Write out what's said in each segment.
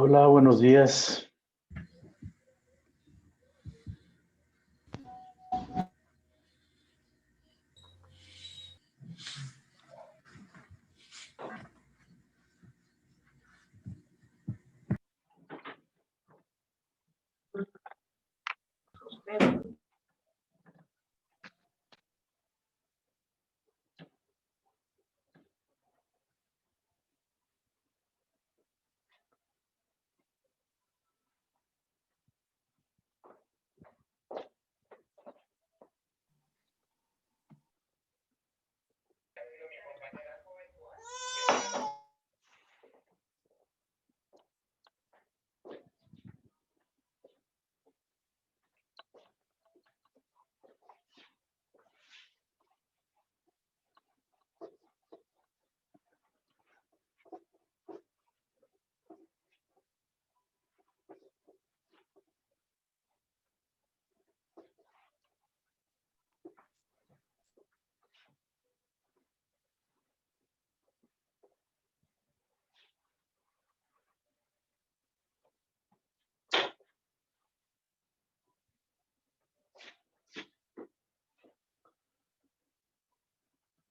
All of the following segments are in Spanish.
Hola, buenos días.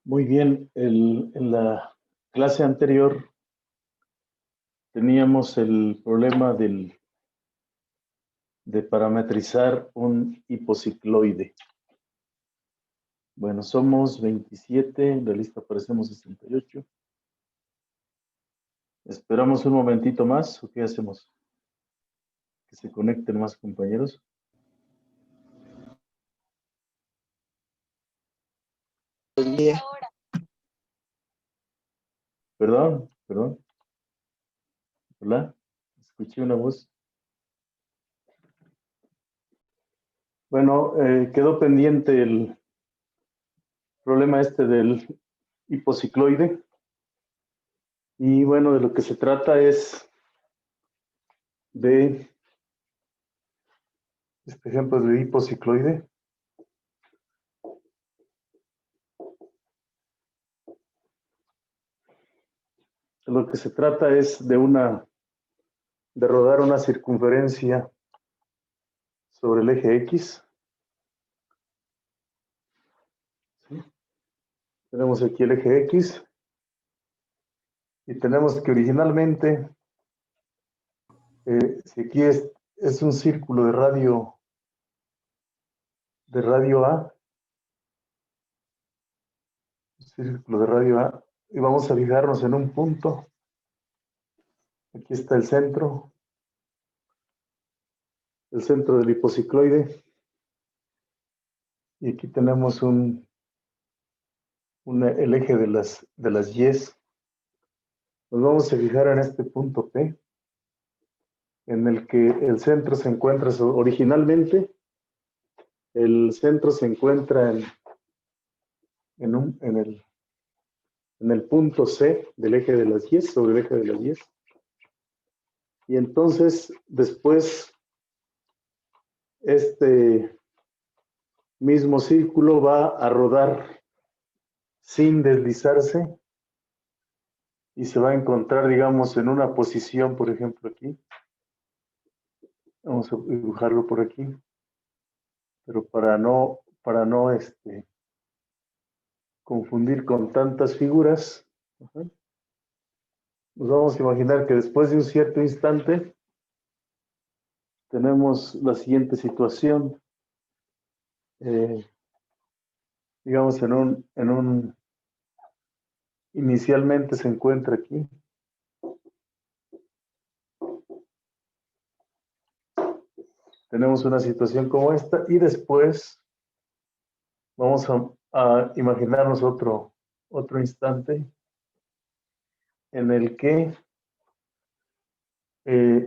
Muy bien, en la clase anterior teníamos el problema de parametrizar un hipocicloide. Bueno, somos 27, en la lista aparecemos 68. ¿Esperamos un momentito más o qué hacemos? Que se conecten más compañeros. Perdón. Hola, escuché una voz. Bueno, quedó pendiente el problema este del hipocicloide. Y bueno, de lo que se trata es de este ejemplo de hipocicloide. Lo que se trata es de rodar una circunferencia sobre el eje X. ¿Sí? Tenemos aquí el eje X y tenemos que originalmente, si aquí es un círculo de radio A, y vamos a fijarnos en un punto. Aquí está el centro del hipocicloide, y aquí tenemos el eje de las Y's. Nos vamos a fijar en este punto P, en el que el centro se encuentra originalmente. El centro se encuentra en el punto C del eje de las Y, sobre el eje de las Y. Y entonces, después, este mismo círculo va a rodar sin deslizarse y se va a encontrar, digamos, en una posición, por ejemplo, aquí. Vamos a dibujarlo por aquí. Pero para no confundir con tantas figuras, nos vamos a imaginar que después de un cierto instante tenemos la siguiente situación. Digamos, inicialmente se encuentra aquí. Tenemos una situación como esta y después vamos a imaginarnos otro instante en el que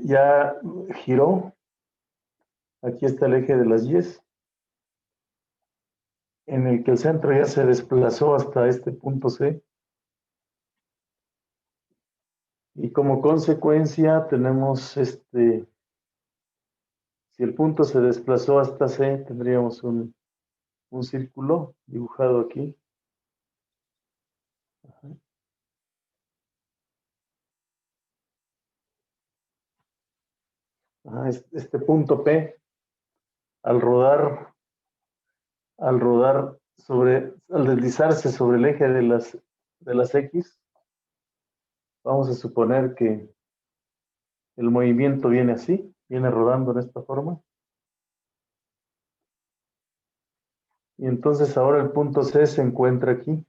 ya giró. Aquí está el eje de las Y, en el que el centro ya se desplazó hasta este punto C. Y como consecuencia tenemos si el punto se desplazó hasta C, tendríamos un círculo dibujado aquí. Este punto P, al rodar al deslizarse sobre el eje de las X, vamos a suponer que el movimiento viene así, viene rodando en esta forma. Y entonces ahora el punto C se encuentra aquí,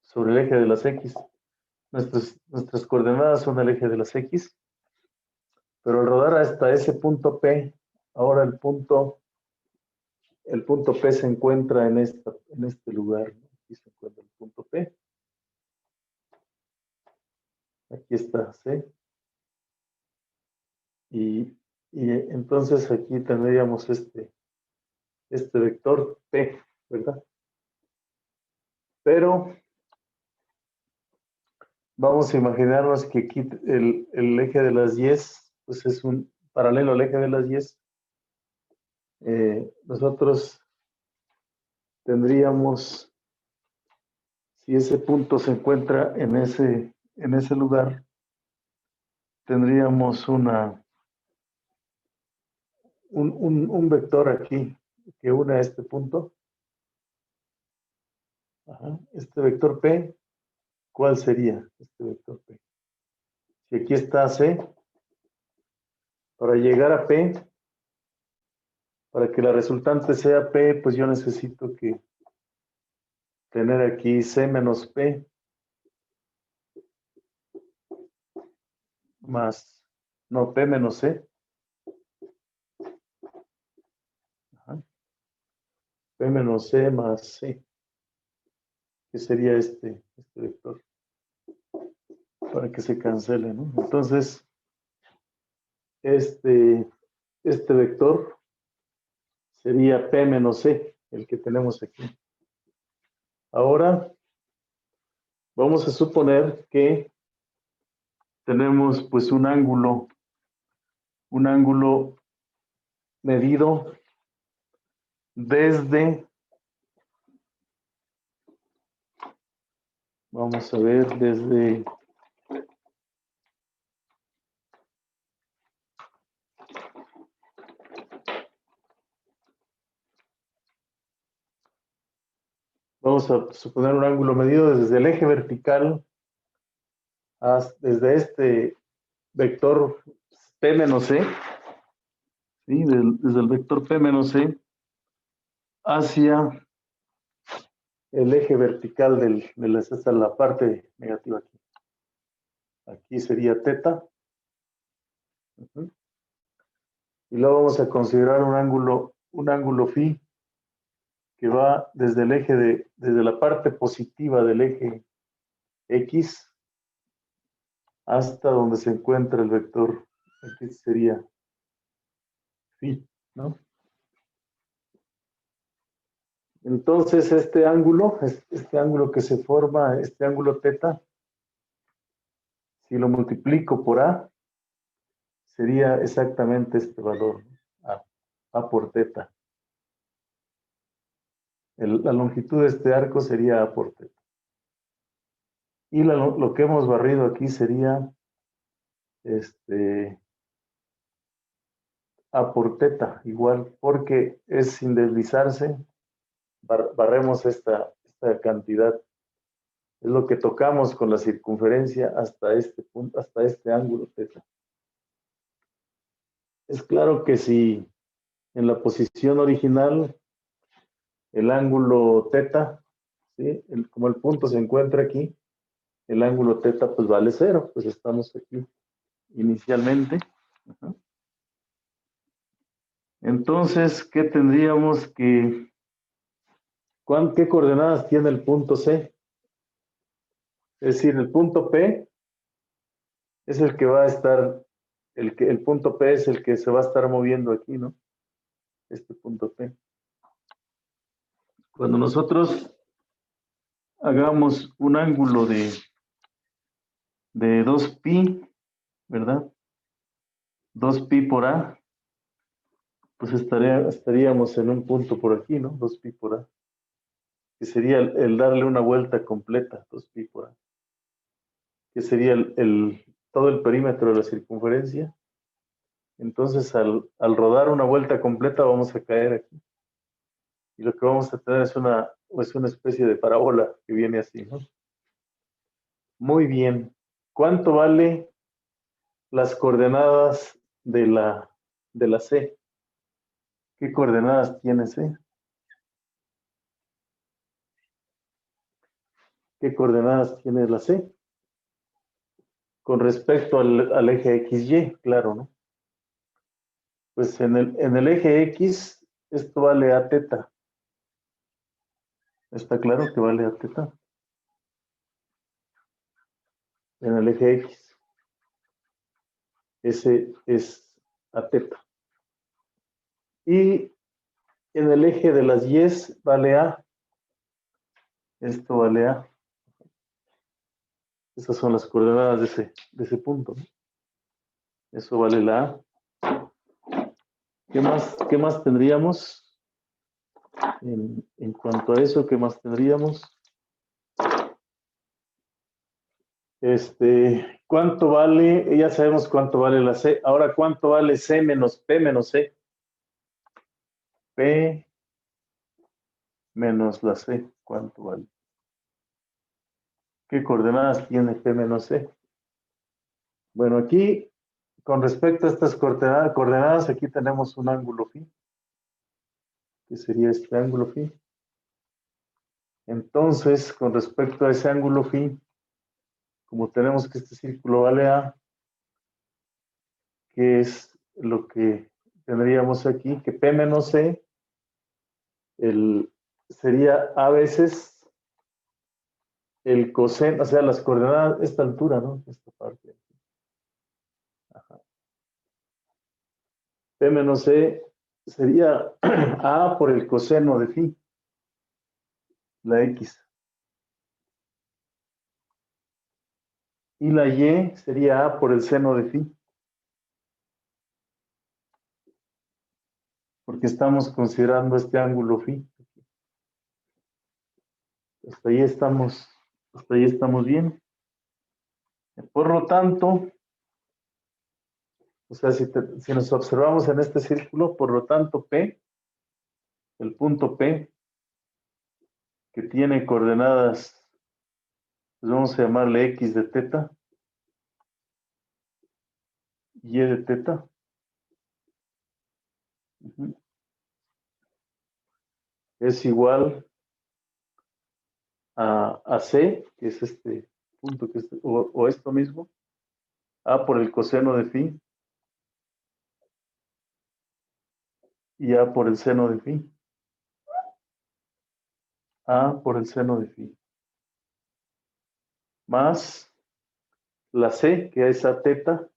sobre el eje de las X. Nuestras coordenadas son el eje de las X, pero al rodar hasta ese punto P, ahora el punto P se encuentra en este lugar, ¿no? Aquí se encuentra el punto P. Aquí está C. Y entonces aquí tendríamos este vector P, ¿verdad? Pero vamos a imaginarnos que aquí el eje de las Y, pues es un paralelo al eje de las Y. Nosotros tendríamos, si ese punto se encuentra en ese lugar, tendríamos un vector aquí que une a este punto. Este vector P, ¿cuál sería este vector P? Si aquí está C, para llegar a P, para que la resultante sea P, pues yo necesito que tener aquí C menos P más, no, P menos C. P menos C más C, que sería este vector, para que se cancele, ¿no? Entonces, este vector sería P menos C, el que tenemos aquí. Ahora, vamos a suponer que tenemos pues un ángulo medido desde, vamos a ver, desde vamos a suponer un ángulo medido desde el eje vertical desde este vector P menos C, ¿sí? Desde el vector P menos C hacia el eje vertical esta es la parte negativa aquí. Aquí sería teta. Y luego vamos a considerar un ángulo phi que va desde desde la parte positiva del eje X hasta donde se encuentra el vector. Aquí sería phi, ¿no? Entonces este ángulo que se forma, este ángulo teta, si lo multiplico por A, sería exactamente este valor, ¿no? A por teta. La longitud de este arco sería A por teta. Y lo que hemos barrido aquí sería A por teta, igual, porque es sin deslizarse, barremos esta cantidad. Es lo que tocamos con la circunferencia hasta este punto, hasta este ángulo teta. Es claro que si en la posición original el ángulo teta, ¿sí? Como el punto se encuentra aquí, el ángulo teta pues vale 0, pues estamos aquí inicialmente. Entonces, ¿qué tendríamos que... ¿Qué coordenadas tiene el punto C? Es decir, el punto P es el que va a estar, el punto P es el que se va a estar moviendo aquí, ¿no? Este punto P. Cuando nosotros hagamos un ángulo de 2pi, ¿verdad? 2pi por A, pues estaríamos en un punto por aquí, ¿no? 2pi por A, que sería el darle una vuelta completa, 2pi por A, que sería todo el perímetro de la circunferencia, Entonces, al rodar una vuelta completa, vamos a caer aquí. Y lo que vamos a tener es una especie de parábola que viene así, ¿no? Muy bien. ¿Cuánto vale las coordenadas de la C? ¿Qué coordenadas tiene C? ¿Qué coordenadas tiene la C? Con respecto al eje XY, claro, ¿no? Pues en el eje X, esto vale a teta. ¿Está claro que vale a teta? En el eje X. Ese es a teta. Y en el eje de las Y vale a. Esto vale a. Esas son las coordenadas de ese punto, ¿no? Eso vale la A. ¿Qué más tendríamos? En cuanto a eso, ¿qué más tendríamos? ¿Cuánto vale? Ya sabemos cuánto vale la C. Ahora, ¿cuánto vale C menos P menos C? P menos la C. ¿Cuánto vale? ¿Qué coordenadas tiene P menos C? Bueno, aquí, con respecto a estas coordenadas, aquí tenemos un ángulo phi. ¿Qué sería este ángulo phi? Entonces, con respecto a ese ángulo phi, como tenemos que este círculo vale A, que es lo que tendríamos aquí, que P menos C sería a veces el coseno, o sea, las coordenadas, esta altura, ¿no? Esta parte. Ajá. P menos C sería A por el coseno de phi, la X. Y la Y sería A por el seno de phi. Porque estamos considerando este ángulo phi. Hasta ahí estamos bien. Por lo tanto, o sea, si nos observamos en este círculo, por lo tanto, P, el punto P, que tiene coordenadas, pues vamos a llamarle X de teta, Y de teta. Es igual a C, que es este punto, o esto mismo, A por el coseno de phi, y A por el seno de phi. A por el seno de phi. Más la C, que es A teta,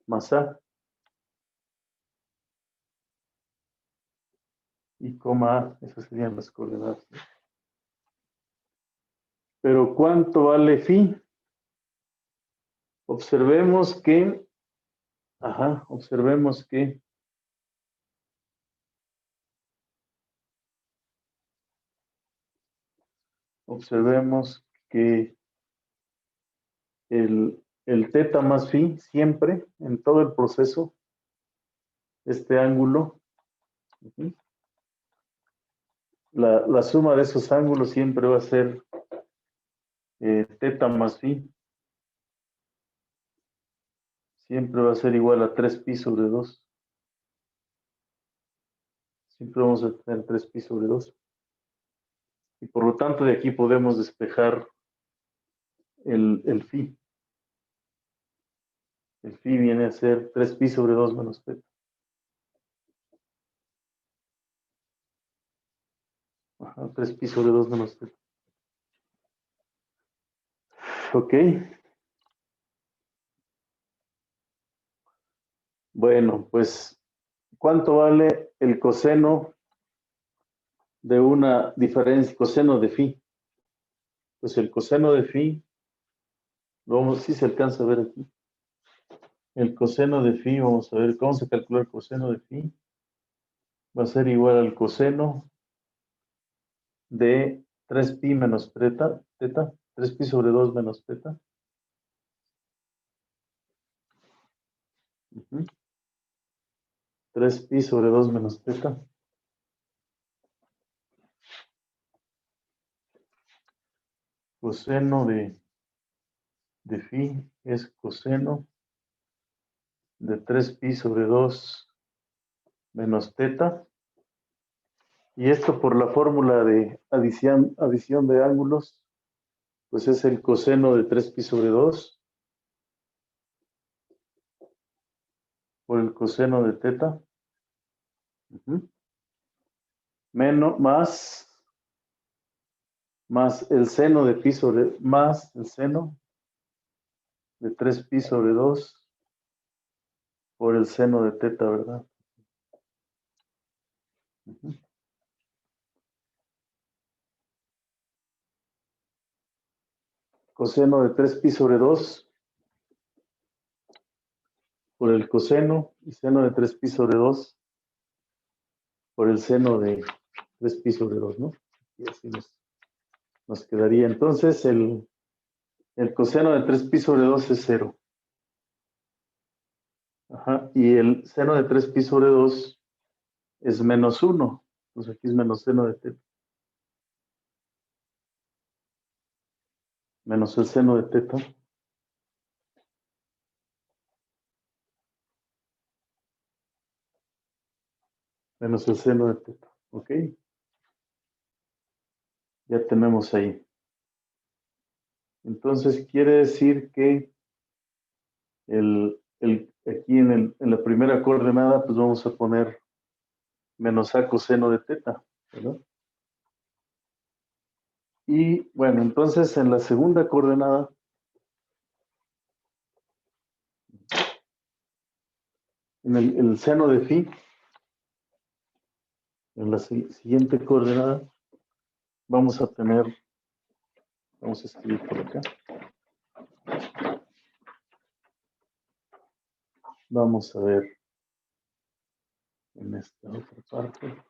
más A. Y coma A, esas serían las coordenadas. Pero ¿cuánto vale phi? Observemos que el teta más phi siempre, en todo el proceso, este ángulo, la suma de esos ángulos siempre va a ser teta más phi. Siempre va a ser igual a 3pi sobre 2. Siempre vamos a tener 3pi sobre 2. Y por lo tanto de aquí podemos despejar el phi. El phi viene a ser 3pi sobre 2 menos teta. Ajá, 3pi sobre 2 menos teta. Ok. Bueno, pues, ¿cuánto vale el coseno de una diferencia, coseno de phi? Pues el coseno de phi, si se alcanza a ver aquí. El coseno de phi, vamos a ver, ¿cómo se calcula el coseno de phi? Va a ser igual al coseno de 3pi menos teta, 3pi sobre 2 menos teta. 3pi sobre 2 menos teta. Coseno de phi es coseno de 3pi sobre 2 menos teta. Y esto por la fórmula de adición de ángulos, pues es el coseno de 3pi sobre 2 por el coseno de teta. Menos, más el seno de pi sobre, más el seno de 3pi sobre 2 por el seno de teta, ¿verdad? Coseno de 3pi sobre 2 por el coseno y seno de 3pi sobre 2 por el seno de 3pi sobre 2, ¿no? Y así nos quedaría. Entonces, el coseno de 3pi sobre 2 es 0. Ajá. Y el seno de 3pi sobre 2 es menos 1. Entonces aquí es menos seno de teta. Menos el seno de teta. Menos el seno de teta. ¿Ok? Ya tenemos ahí. Entonces quiere decir que aquí en la primera coordenada, pues vamos a poner menos a coseno de teta, ¿verdad? Y bueno, entonces en la segunda coordenada, en el seno de phi, en la siguiente coordenada, vamos a escribir por acá. Vamos a ver en esta otra parte.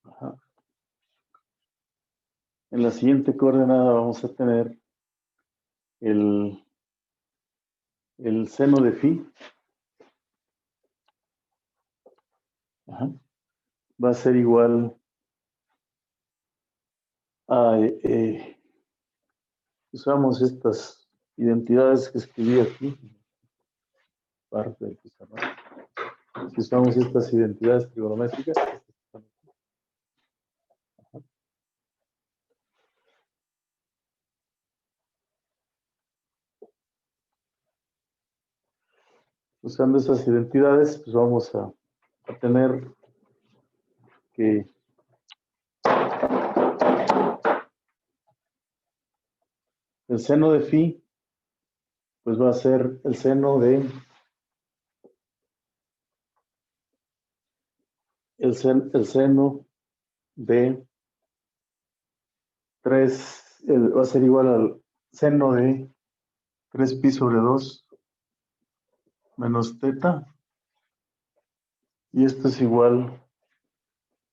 Ajá. En la siguiente coordenada vamos a tener el seno de phi. Ajá. Va a ser igual a... usamos estas identidades que escribí aquí. Parte del pizarrón. Si usamos estas identidades trigonométricas. Usando esas identidades, pues vamos a tener que el seno de phi, pues va a ser el seno de el seno de 3, va a ser igual al seno de 3pi sobre 2 menos teta. Y esto es igual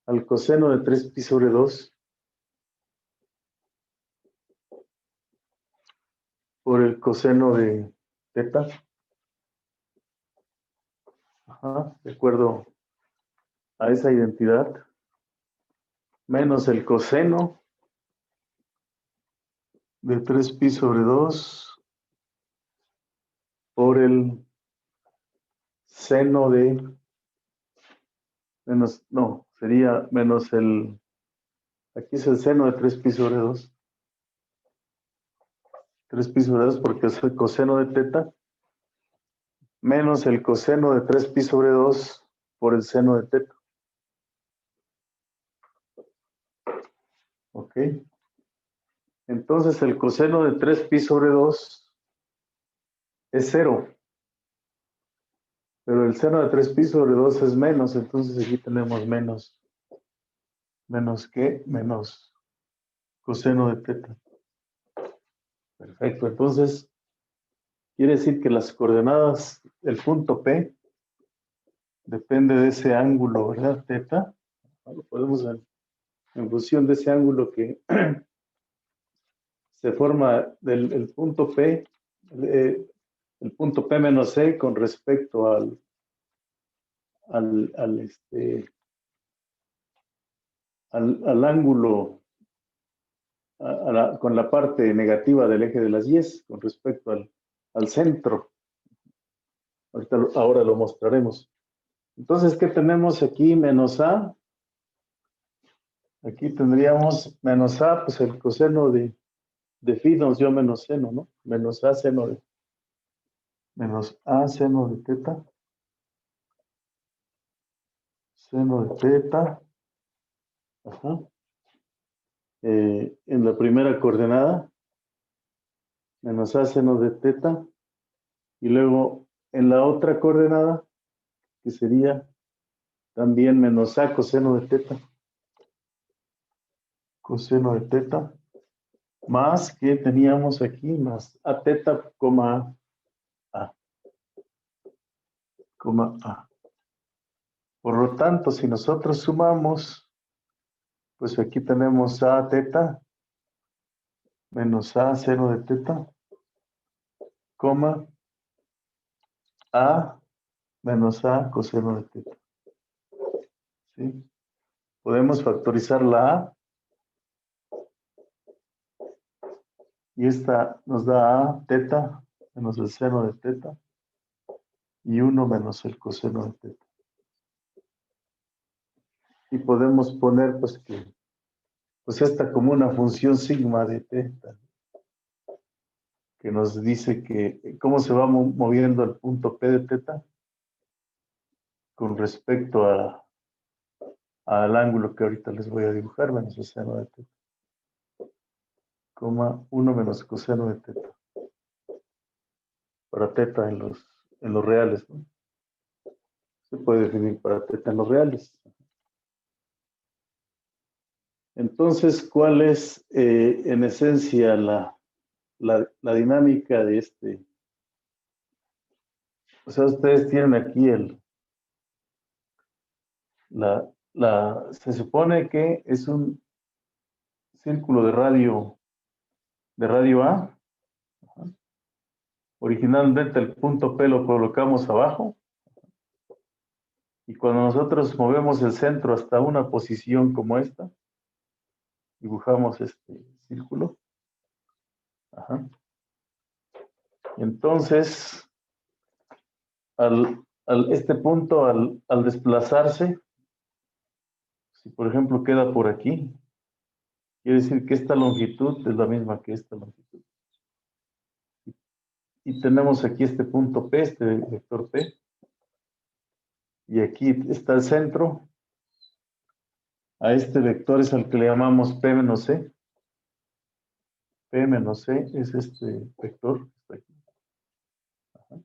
al coseno de 3pi sobre 2 por el coseno de teta. Ajá, de acuerdo a esa identidad. Menos el coseno de 3pi sobre 2 por el seno de menos, no, sería menos aquí es el seno de 3pi sobre 2. 3pi sobre 2 porque es el coseno de teta, menos el coseno de 3pi sobre 2 por el seno de teta. ¿Ok? Entonces el coseno de 3pi sobre 2 es 0. Pero el seno de 3pi sobre 2 es menos, entonces aquí tenemos menos. ¿Menos qué? Menos coseno de teta. Perfecto, entonces quiere decir que las coordenadas del punto P depende de ese ángulo, ¿verdad? Teta. Lo podemos ver en función de ese ángulo que se forma del punto P, el punto P menos C con respecto al ángulo, con la parte negativa del eje de las Y con respecto al centro. Ahora lo mostraremos. Entonces, ¿qué tenemos aquí? Menos A. Aquí tendríamos menos A, pues el coseno de phi nos dio menos seno, ¿no? Menos A seno de teta. Seno de teta. Ajá. En la primera coordenada, menos A seno de teta. Y luego en la otra coordenada, que sería también menos A coseno de teta. Coseno de teta. Más que teníamos aquí, más A teta, coma A. Coma A. Por lo tanto, si nosotros sumamos, pues aquí tenemos A teta menos A seno de teta, coma A menos A coseno de teta. ¿Sí? Podemos factorizar la A y esta nos da A teta menos el seno de teta y 1 menos el coseno de teta. Y podemos poner pues esta como una función sigma de teta, que nos dice que cómo se va moviendo el punto P de teta con respecto al ángulo que ahorita les voy a dibujar, menos el seno de teta, coma 1 menos coseno de teta, para teta en los reales, ¿no? Se puede definir para teta en los reales. Entonces, ¿cuál es en esencia la dinámica de este? O sea, ustedes tienen aquí se supone que es un círculo de radio A. Originalmente el punto P lo colocamos abajo. Y cuando nosotros movemos el centro hasta una posición como esta, dibujamos este círculo. Ajá. Entonces, este punto, al desplazarse, si por ejemplo queda por aquí, quiere decir que esta longitud es la misma que esta longitud. Y tenemos aquí este punto P, este vector P. Y aquí está el centro. A este vector es al que le llamamos P menos C. P menos C es este vector que está aquí. Ajá.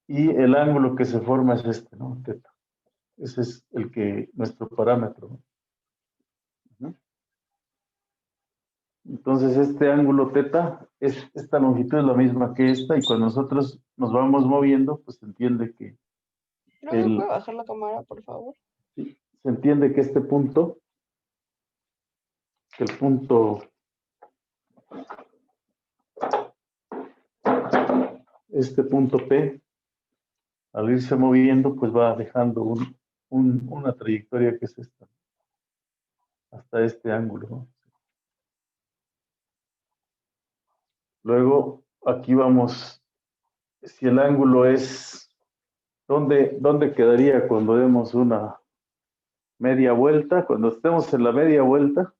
Y el ángulo que se forma es este, ¿no? Teta. Ese es nuestro parámetro, ¿no? Ajá. Entonces, este ángulo teta, esta longitud es la misma que esta, y cuando nosotros nos vamos moviendo, pues se entiende que ¿No me puede bajar la cámara, por favor? ¿sí? Se entiende que este punto, el punto P, al irse moviendo, pues va dejando una trayectoria que es esta, hasta este ángulo, ¿no? Luego, aquí vamos, si el ángulo es, ¿dónde quedaría cuando demos una media vuelta? Cuando estemos en la media vuelta,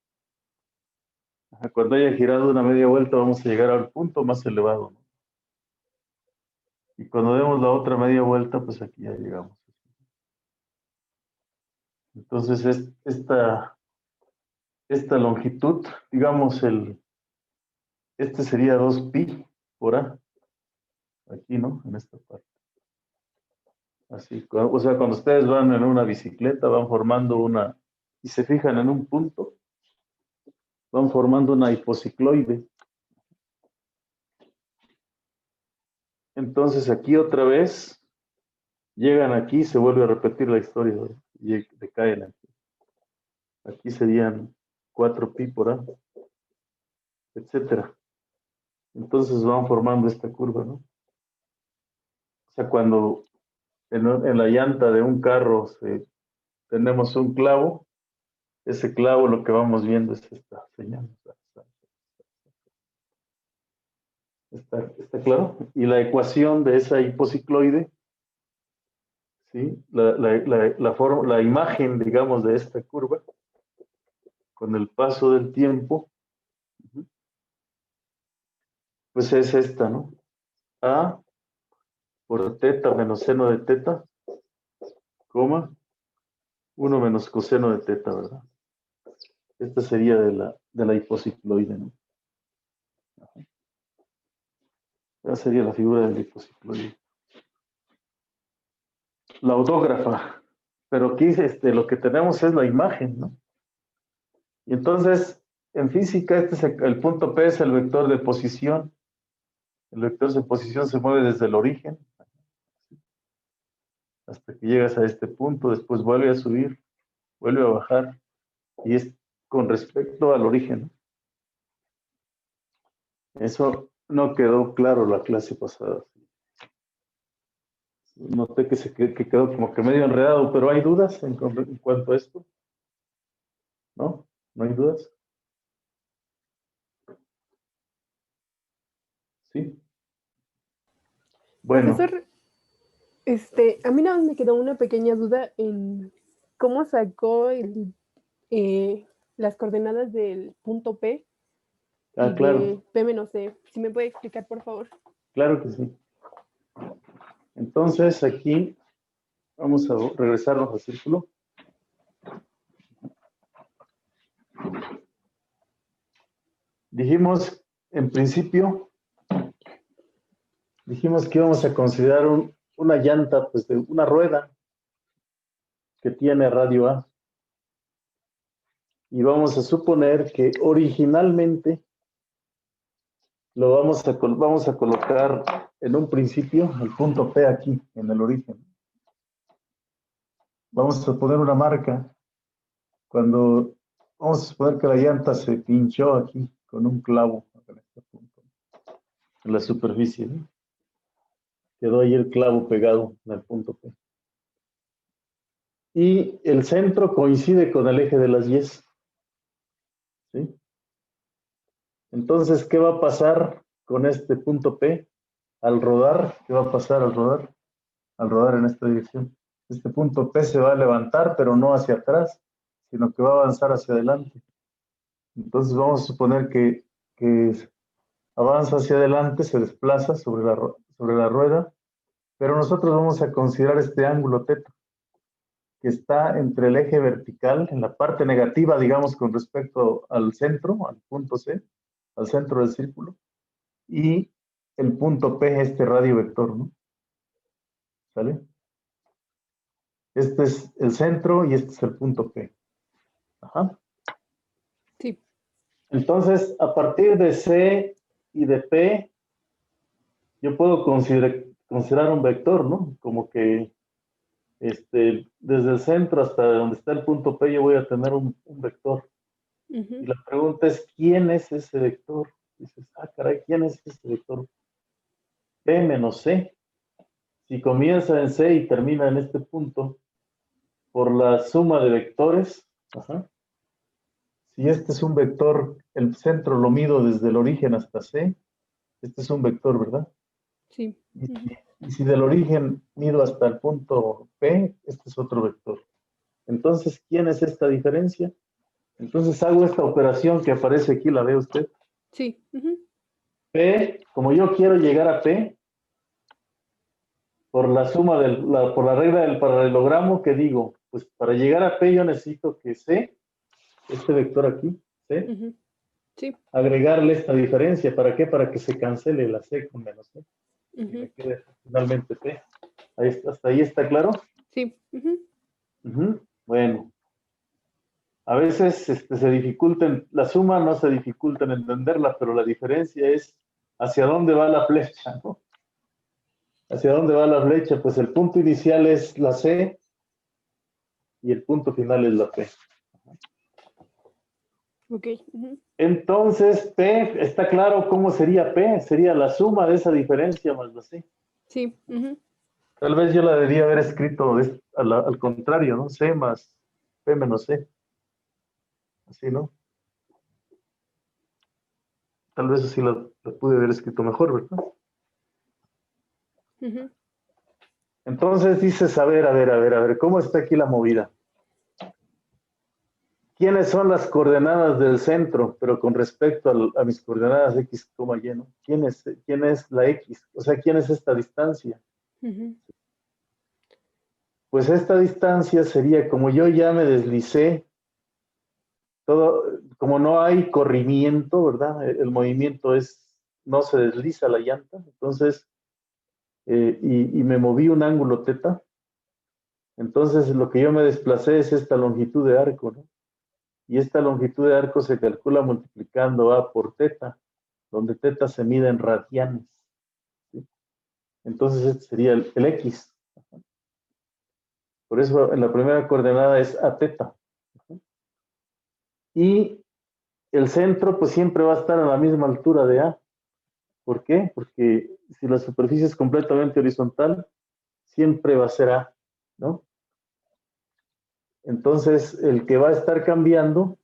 cuando haya girado una media vuelta, vamos a llegar al punto más elevado, ¿no? Y cuando demos la otra media vuelta, pues aquí ya llegamos. Entonces, esta longitud, digamos, este sería 2pi por A, aquí, ¿no? En esta parte. Así, o sea, cuando ustedes van en una bicicleta, van formando y se fijan en un punto, van formando una hipocicloide. Entonces aquí otra vez, llegan aquí, se vuelve a repetir la historia, ¿no? Y decaen aquí. Aquí serían 4pi por A, etcétera. Entonces van formando esta curva, ¿no? O sea, cuando en la llanta de un carro tenemos un clavo. Ese clavo lo que vamos viendo es esta señal. ¿Está claro? Y la ecuación de esa hipocicloide, ¿sí? La imagen, digamos, de esta curva, con el paso del tiempo, pues es esta, ¿no? A por teta menos seno de teta, coma, 1 menos coseno de teta, ¿verdad? Esta sería de la hipocicloide, ¿no? Esa sería la figura del hipocicloide. La autógrafa. Pero aquí lo que tenemos es la imagen, ¿no? Y entonces, en física, el punto P es el vector de posición. El vector de posición se mueve desde el origen hasta que llegas a este punto, después vuelve a subir, vuelve a bajar, y es con respecto al origen. Eso no quedó claro la clase pasada. Noté que quedó como que medio enredado, pero ¿hay dudas en cuanto a esto? ¿No? ¿No hay dudas? ¿Sí? Bueno. Profesor, a mí nada más me quedó una pequeña duda en cómo sacó las coordenadas del punto P y Claro. de P menos C. ¿Sí me puede explicar, por favor? Claro que sí. Entonces, aquí vamos a regresarnos al círculo. Dijimos, en principio, que íbamos a considerar una llanta, pues de una rueda que tiene radio A. Y vamos a suponer que originalmente lo vamos a colocar en un principio, el punto P aquí, en el origen. Vamos a poner una marca cuando vamos a suponer que la llanta se pinchó aquí con un clavo en este punto, en la superficie, ¿no? Quedó ahí el clavo pegado en el punto P. Y el centro coincide con el eje de las Y. ¿Sí? Entonces, ¿qué va a pasar con este punto P al rodar? ¿Qué va a pasar al rodar? Al rodar en esta dirección. Este punto P se va a levantar, pero no hacia atrás, sino que va a avanzar hacia adelante. Entonces vamos a suponer que avanza hacia adelante, se desplaza sobre la rueda, pero nosotros vamos a considerar este ángulo θ, que está entre el eje vertical, en la parte negativa, digamos, con respecto al centro, al punto C, al centro del círculo, y el punto P, este radio vector, ¿no? ¿Sale? Este es el centro y este es el punto P. Ajá. Sí. Entonces, a partir de C y de P, yo puedo considerar un vector, ¿no? Como que desde el centro hasta donde está el punto P, yo voy a tener un vector. Y la pregunta es, ¿quién es ese vector? Dices, caray, ¿quién es ese vector? P menos C. Si comienza en C y termina en este punto, por la suma de vectores, si este es un vector, el centro lo mido desde el origen hasta C, este es un vector, ¿verdad? Sí. Y si del origen mido hasta el punto P, este es otro vector. Entonces, ¿quién es esta diferencia? Entonces hago esta operación que aparece aquí, ¿la ve usted? Sí. P, como yo quiero llegar a P, por la suma por la regla del paralelogramo, ¿qué digo? Pues para llegar a P yo necesito que C, este vector aquí, C, sí. agregarle esta diferencia. ¿Para qué? Para que se cancele la C con menos C. Y me quede finalmente P. ¿Hasta ahí está claro? Sí. Bueno. A veces se dificulta, la suma no se dificulta en entenderla, pero la diferencia es hacia dónde va la flecha, ¿no? ¿Hacia dónde va la flecha? Pues el punto inicial es la C y el punto final es la P. Ok. Entonces, P, ¿está claro cómo sería P? Sería la suma de esa diferencia más la C. Sí. Tal vez yo la debería haber escrito al contrario, ¿no? C más P menos C. Así, ¿no? Tal vez así la pude haber escrito mejor, ¿verdad? Ujú. Entonces dices, a ver, ¿cómo está aquí la movida? ¿Quiénes son las coordenadas del centro? Pero con respecto a mis coordenadas X, Y, ¿no? ¿Quién es la X? O sea, ¿quién es esta distancia? Ujú. Pues esta distancia sería, como yo ya me deslicé, todo, como no hay corrimiento, ¿verdad? El movimiento no se desliza la llanta, entonces, y me moví un ángulo teta, entonces lo que yo me desplacé es esta longitud de arco, ¿no? Y esta longitud de arco se calcula multiplicando A por teta, donde teta se mide en radianes, ¿sí? Entonces este sería el X. Por eso en la primera coordenada es A teta. Y el centro pues siempre va a estar a la misma altura de A. ¿Por qué? Porque si la superficie es completamente horizontal, siempre va a ser A, ¿no? Entonces, el que va a estar cambiando,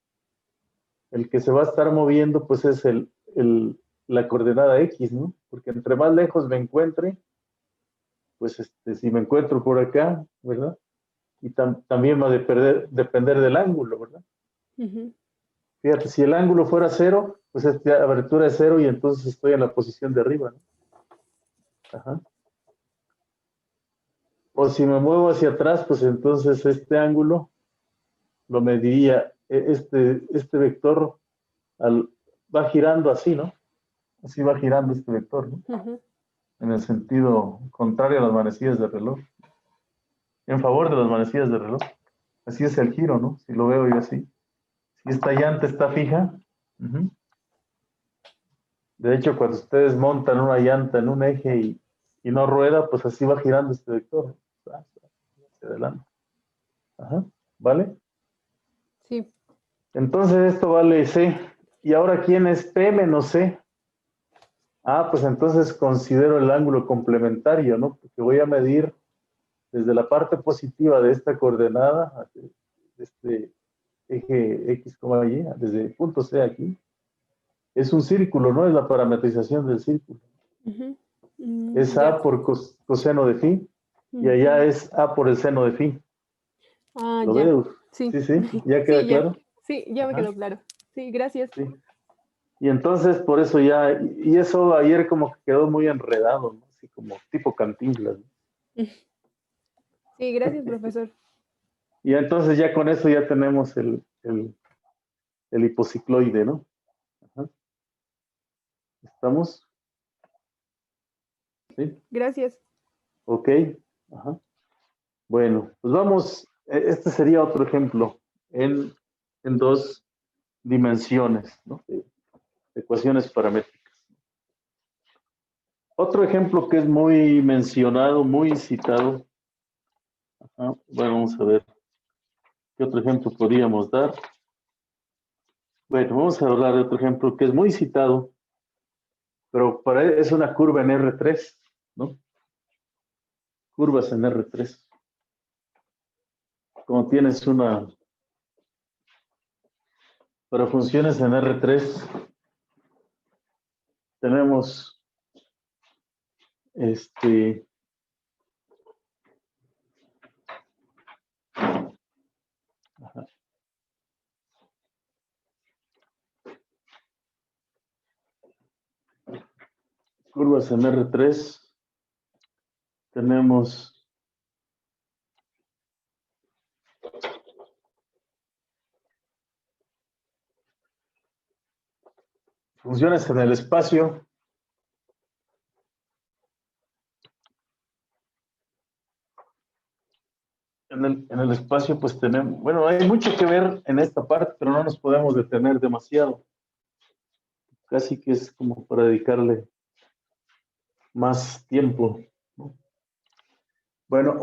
el que se va a estar moviendo, pues es la coordenada X, ¿no? Porque entre más lejos me encuentre, pues si me encuentro por acá, ¿verdad? Y también va a depender del ángulo, ¿verdad? Ujú. Fíjate, si el ángulo fuera cero, pues esta abertura es cero y entonces estoy en la posición de arriba, ¿no? Ajá. O si me muevo hacia atrás, pues entonces este ángulo lo mediría, este vector va girando así, ¿no? Así va girando este vector, ¿no? Ujú. En el sentido contrario a las manecillas del reloj, en favor de las manecillas del reloj. Así es el giro, ¿no? Si lo veo yo así. Si esta llanta está fija, de hecho, cuando ustedes montan una llanta en un eje y no rueda, pues así va girando este vector, ¿no? Hacia adelante. Ajá, ¿vale? Sí. Entonces esto vale C. ¿Y ahora quién es P menos C? Ah, pues entonces considero el ángulo complementario, ¿no? Porque voy a medir desde la parte positiva de esta coordenada, de este eje X, Y, desde el punto C aquí. Es un círculo, ¿no? Es la parametrización del círculo. Ujú. Es Ya. A por coseno de phi y allá Ujú. es A por el seno de phi. Ah, ¿Lo ya. veo? Sí. Sí, sí, ¿ya queda Sí, ya. claro? Sí, ya me Ajá, quedó claro. Sí, gracias. sí. Y entonces por eso y eso ayer como que quedó muy enredado, ¿no? Así como tipo Cantinflas, ¿no? Sí, gracias, profesor. Y entonces ya con eso ya tenemos el hipocicloide, ¿no? Ajá. ¿Estamos? ¿Sí? Gracias. Ok. Ajá. Bueno, pues vamos, este sería otro ejemplo en dos dimensiones, ¿no? De ecuaciones paramétricas. Otro ejemplo que es muy mencionado, muy citado. Bueno, vamos a ver qué otro ejemplo podríamos dar. Bueno, vamos a hablar de otro ejemplo que es muy citado, pero es una curva en R3, ¿no? Curvas en R3. Como tienes para funciones en R3, tenemos curvas en R3, tenemos funciones en el espacio. En el espacio, pues tenemos, bueno, hay mucho que ver en esta parte, pero no nos podemos detener demasiado. Casi que es como para dedicarle más tiempo, ¿no? Bueno,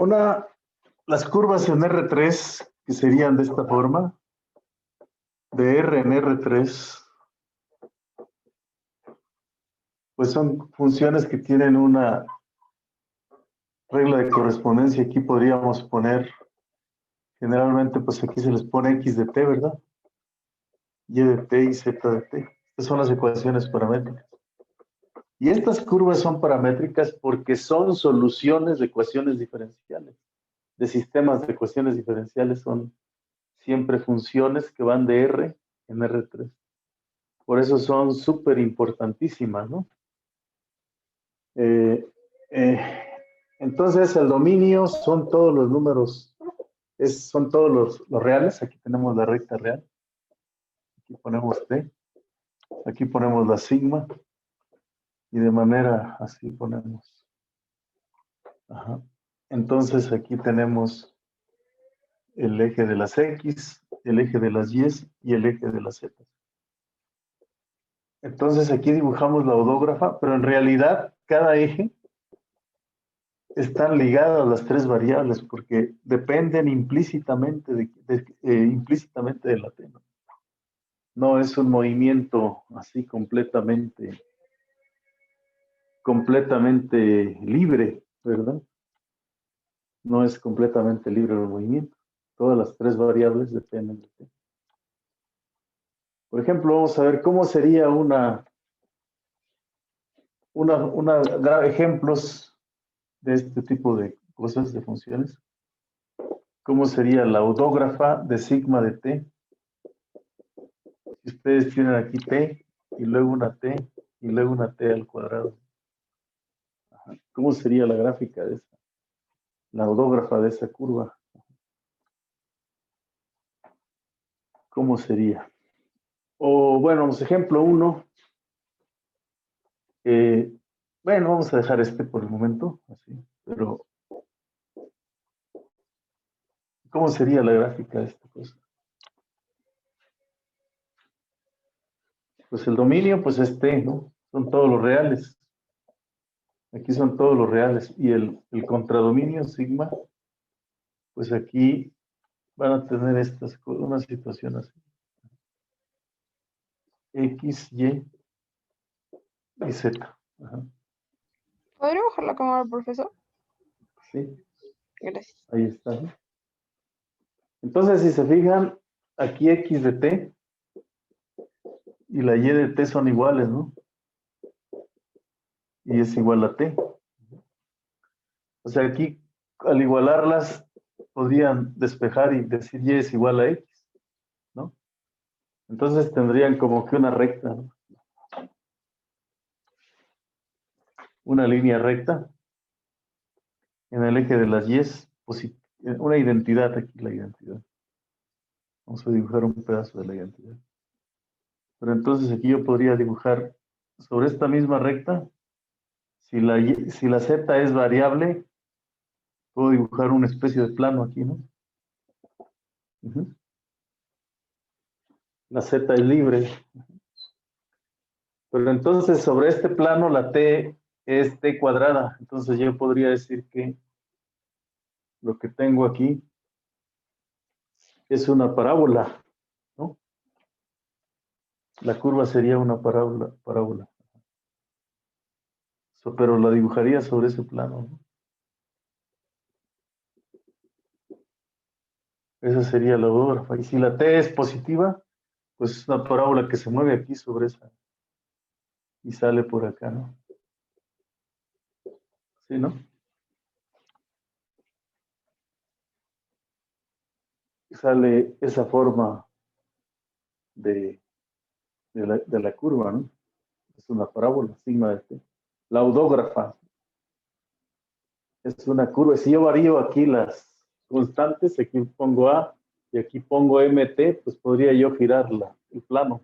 las curvas en R3, que serían de esta forma, de R en R3, pues son funciones que tienen una regla de correspondencia, aquí podríamos poner, generalmente pues aquí se les pone x de t, ¿verdad? Y de t y z de t. Estas son las ecuaciones paramétricas. Y estas curvas son paramétricas porque son soluciones de ecuaciones diferenciales. De sistemas de ecuaciones diferenciales son siempre funciones que van de R en R3. Por eso son súper importantísimas, ¿no? Entonces el dominio son todos los números, son todos los reales. Aquí tenemos la recta real. Aquí ponemos T. Aquí ponemos la sigma. Y de manera así ponemos. Ajá. Entonces aquí tenemos el eje de las X, el eje de las Y y el eje de las Z. Entonces aquí dibujamos la odógrafa, pero en realidad cada eje están ligadas las tres variables porque dependen implícitamente de la T. No es un movimiento así completamente libre, ¿verdad? No es completamente libre el movimiento. Todas las tres variables dependen de T. Por ejemplo, vamos a ver cómo sería ejemplos de este tipo de cosas, de funciones. ¿Cómo sería la odógrafa de sigma de t? Si ustedes tienen aquí t, y luego una t, y luego una t al cuadrado. ¿Cómo sería la gráfica de esa? La odógrafa de esa curva. ¿Cómo sería? O bueno, ejemplo 1. Bueno, vamos a dejar este por el momento, así, pero ¿cómo sería la gráfica de esta cosa? Pues el dominio, pues es T, ¿no? Son todos los reales. Aquí son todos los reales. Y el contradominio, sigma, pues aquí van a tener una situación así. X, Y y Z. Ajá. ¿Podría bajar la cámara, profesor? Sí, Gracias. ahí está. Entonces, si se fijan, aquí X de T y la Y de T son iguales, ¿no? Y es igual a T. O sea, aquí, al igualarlas, podrían despejar y decir Y es igual a X, ¿no? Entonces tendrían como que una recta, ¿no? Una línea recta en el eje de las Y, una identidad aquí, la identidad. Vamos a dibujar un pedazo de la identidad. Pero entonces aquí yo podría dibujar sobre esta misma recta, si la Z es variable, puedo dibujar una especie de plano aquí, ¿no? La Z es libre. Pero entonces sobre este plano la T es T cuadrada. Entonces yo podría decir que lo que tengo aquí es una parábola, ¿no? La curva sería una parábola. Pero la dibujaría sobre ese plano, ¿no? Esa sería la odógrafa. Y si la T es positiva, pues es una parábola que se mueve aquí sobre esa y sale por acá, ¿no? ¿Sí, no? Sale esa forma de la curva, ¿no? Es una parábola, sigma de T. La odógrafa es una curva. Si yo varío aquí las constantes, aquí pongo A y aquí pongo MT, pues podría yo girar el plano.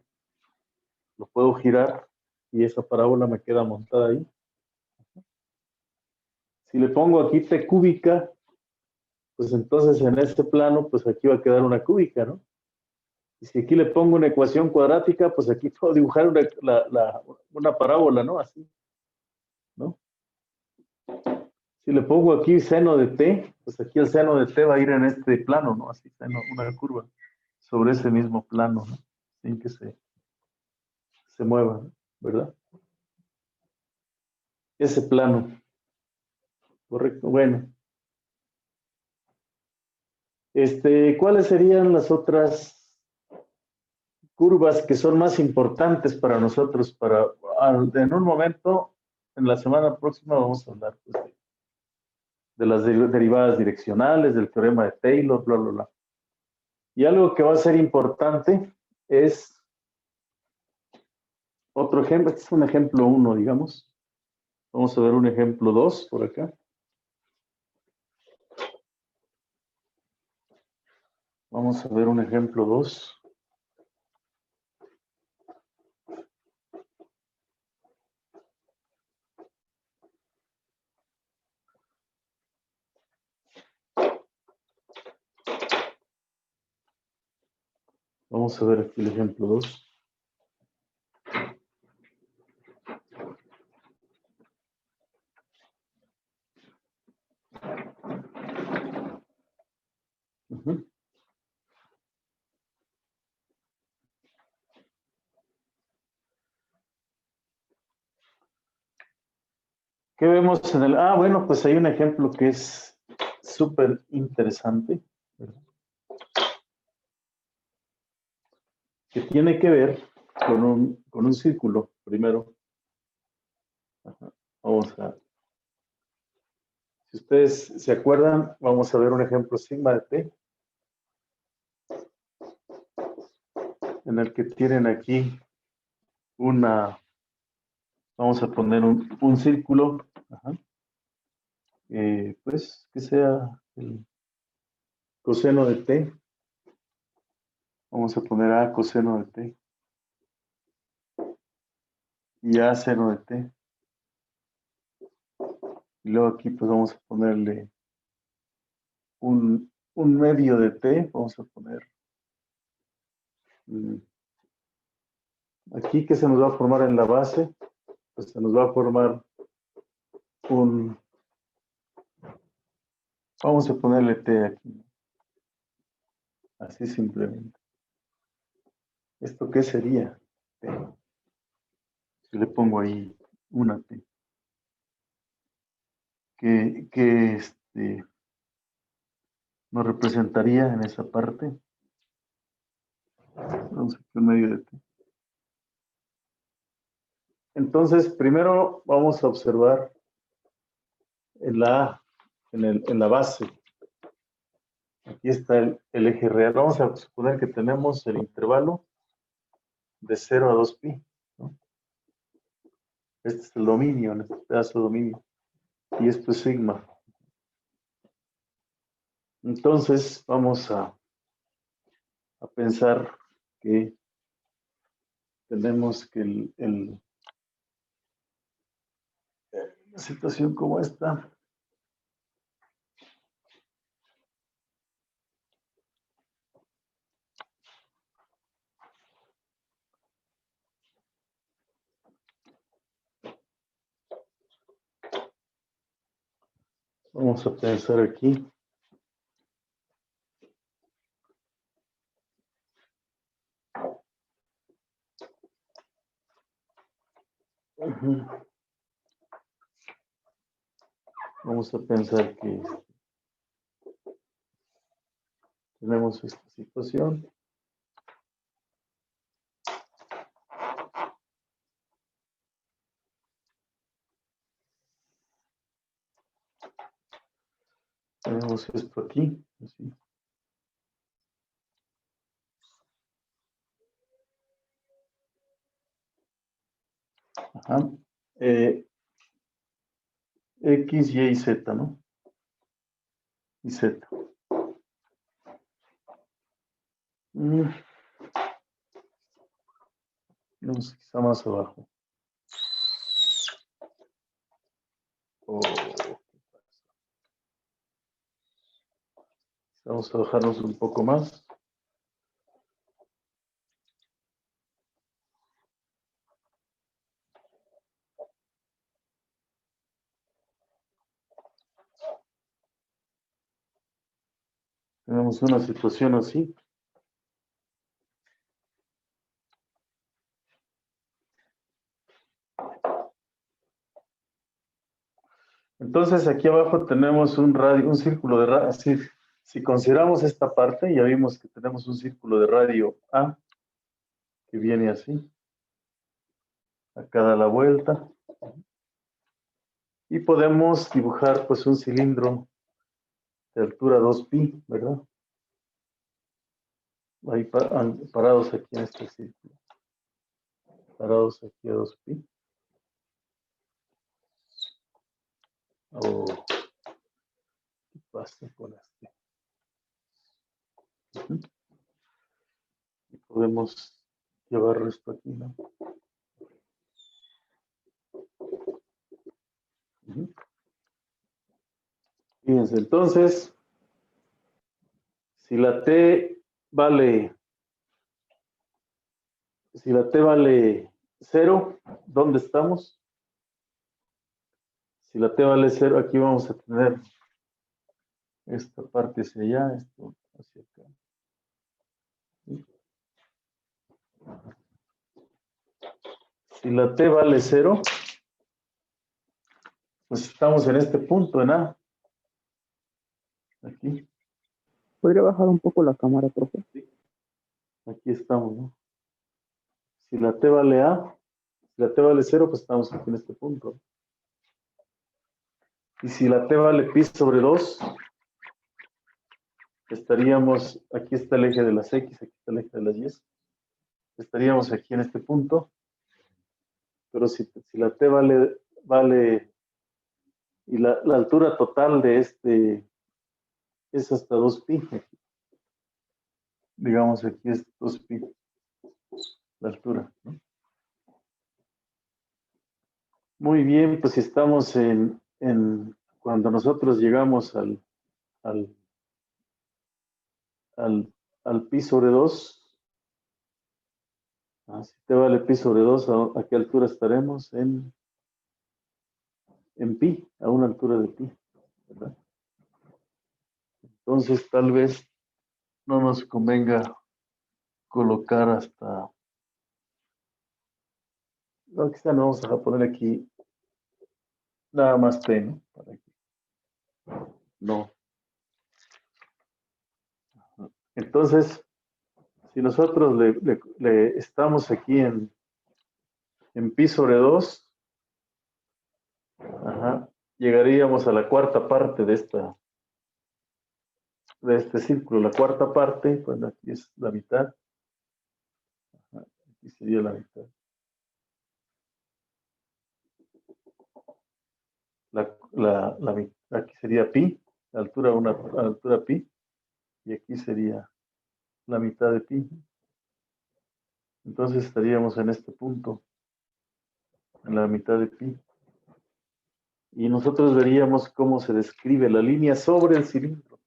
Lo puedo girar y esa parábola me queda montada ahí. Si le pongo aquí T cúbica, pues entonces en este plano, pues aquí va a quedar una cúbica, ¿no? Y si aquí le pongo una ecuación cuadrática, pues aquí puedo dibujar una parábola, ¿no? Así, ¿no? Si le pongo aquí seno de t, pues aquí el seno de t va a ir en este plano, ¿no? Así, una curva sobre ese mismo plano, ¿no? Sin que se mueva, ¿verdad? Ese plano. Correcto, bueno. ¿Cuáles serían las otras curvas que son más importantes para nosotros? En un momento, en la semana próxima, vamos a hablar pues, de las derivadas direccionales, del teorema de Taylor, bla, bla, bla. Y algo que va a ser importante es otro ejemplo. Este es un ejemplo 1, digamos. Vamos a ver un ejemplo 2 por acá. Vamos a ver un ejemplo 2. Vamos a ver aquí el ejemplo 2. ¿Qué vemos en el? Ah, bueno, pues hay un ejemplo que es súper interesante, que tiene que ver con un círculo, primero. Vamos a, si ustedes se acuerdan, vamos a ver un ejemplo sigma de t, en el que tienen aquí vamos a poner un círculo, pues que sea el coseno de t. Vamos a poner a coseno de t y a seno de t. Y luego aquí pues vamos a ponerle un medio de t, vamos a poner aquí que se nos va a formar en la base, pues se nos va a formar vamos a ponerle t aquí, así simplemente. ¿Esto qué sería? T. Si le pongo ahí una t, que nos representaría en esa parte. Vamos a poner un medio de t. Entonces, primero vamos a observar en la base. Aquí está el eje real. Vamos a suponer que tenemos el intervalo de 0 a 2pi. ¿No? Este es el dominio, en este pedazo de dominio. Y esto es sigma. Entonces, vamos a pensar que tenemos que una situación como esta. Vamos a pensar aquí. Vamos a pensar que tenemos esta situación. Tenemos esto aquí. Así. Ajá. X, Y y Z, ¿no? Y Z. Vamos quizá más abajo. Vamos a bajarnos un poco más. Tenemos una situación así. Entonces aquí abajo tenemos un radio, un círculo de radio. Si consideramos esta parte, ya vimos que tenemos un círculo de radio A que viene así. Acá da la vuelta. Y podemos dibujar pues un cilindro de altura 2pi, ¿verdad? Ahí parados aquí en este círculo. Parados aquí a 2pi. Oh, ¿qué pasa con este? Y podemos llevar esto aquí, ¿no? Fíjense, entonces, si la t vale 0, ¿dónde estamos? Si la t vale 0, aquí vamos a tener esta parte hacia allá, esto hacia acá. ¿Sí? Si la t vale 0, pues estamos en este punto, en A. Aquí. ¿Podría bajar un poco la cámara, profe? Sí. Aquí estamos, ¿no? Si la t vale A, si la t vale 0, pues estamos aquí en este punto. Y si la t vale pi sobre 2, estaríamos, aquí está el eje de las X, aquí está el eje de las Y. Estaríamos aquí en este punto. Pero si la t vale y la altura total de este es hasta 2pi. Digamos aquí es 2pi la altura, ¿no? Muy bien, pues si estamos cuando nosotros llegamos al pi sobre 2, si te vale pi sobre 2, ¿a qué altura estaremos? En pi, a una altura de pi, ¿verdad? Entonces tal vez no nos convenga colocar hasta... No, quizá no vamos a poner aquí nada más t, ¿no? Para aquí. No. Entonces, si nosotros le estamos aquí en pi sobre 2, llegaríamos a la cuarta parte de este círculo. La cuarta parte, pues aquí es la mitad. Aquí sería la mitad. Aquí sería pi, altura pi, y aquí sería la mitad de pi. Entonces estaríamos en este punto, en la mitad de pi. Y nosotros veríamos cómo se describe la línea sobre el cilindro.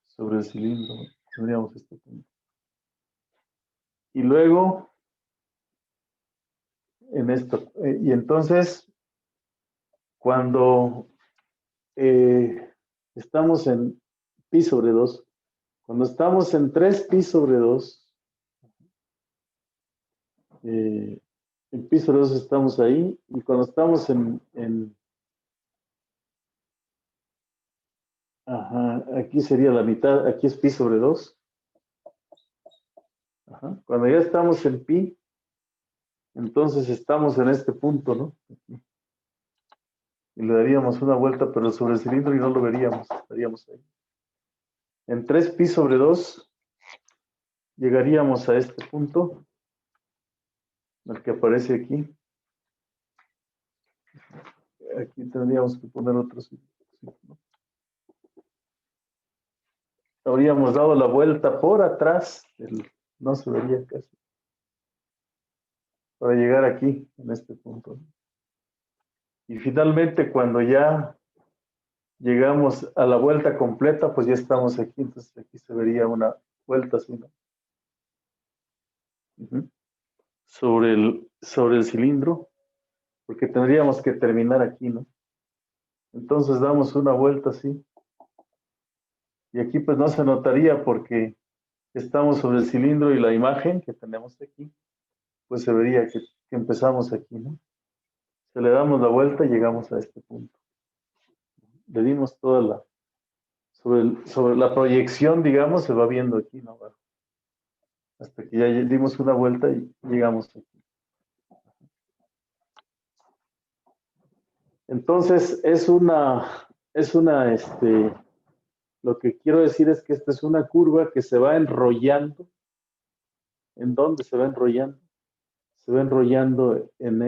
Sobre el cilindro, tendríamos este punto. Y luego, en esto, y entonces, cuando estamos en pi sobre 2, cuando estamos en 3pi sobre 2, en pi sobre 2 estamos ahí, y cuando estamos aquí sería la mitad, aquí es pi sobre 2. Cuando ya estamos en pi, entonces estamos en este punto, ¿no? Aquí. Y le daríamos una vuelta, pero sobre el cilindro y no lo veríamos, estaríamos ahí. En 3pi sobre 2 llegaríamos a este punto, el que aparece aquí. Aquí tendríamos que poner otro círculo. Habríamos dado la vuelta por atrás, no se vería casi, para llegar aquí, en este punto. Y finalmente, cuando ya llegamos a la vuelta completa, pues ya estamos aquí, entonces aquí se vería una vuelta así, ¿no? Sobre el cilindro, porque tendríamos que terminar aquí, ¿no? Entonces damos una vuelta así. Y aquí pues no se notaría porque estamos sobre el cilindro y la imagen que tenemos aquí, pues se vería que que empezamos aquí, ¿no? Se le damos la vuelta y llegamos a este punto. Le dimos toda la, sobre la proyección, digamos, se va viendo aquí, ¿no? Hasta que ya dimos una vuelta y llegamos aquí. Entonces, lo que quiero decir es que esta es una curva que se va enrollando. ¿En dónde se va enrollando? Se va enrollando en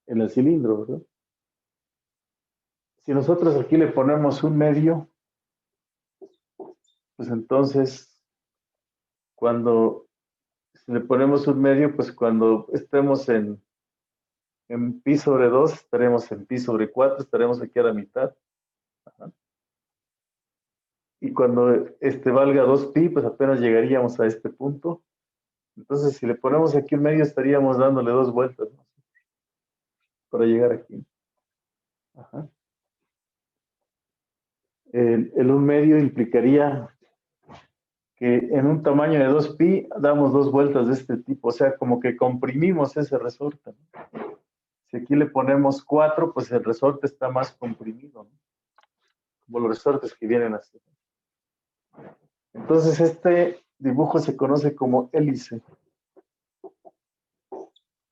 el cilindro, ¿verdad? Si nosotros aquí le ponemos un medio, pues entonces, si le ponemos un medio, pues cuando estemos en pi sobre 2, estaremos en pi sobre 4, estaremos aquí a la mitad. Ajá. Y cuando valga 2pi, pues apenas llegaríamos a este punto. Entonces, si le ponemos aquí un medio, estaríamos dándole 2 vueltas, ¿no? Para llegar aquí. Ajá. El un medio implicaría que en un tamaño de 2pi damos 2 vueltas de este tipo, o sea, como que comprimimos ese resorte, ¿no? Si aquí le ponemos 4, pues el resorte está más comprimido, ¿no? Como los resortes que vienen así. Entonces, este dibujo se conoce como hélice.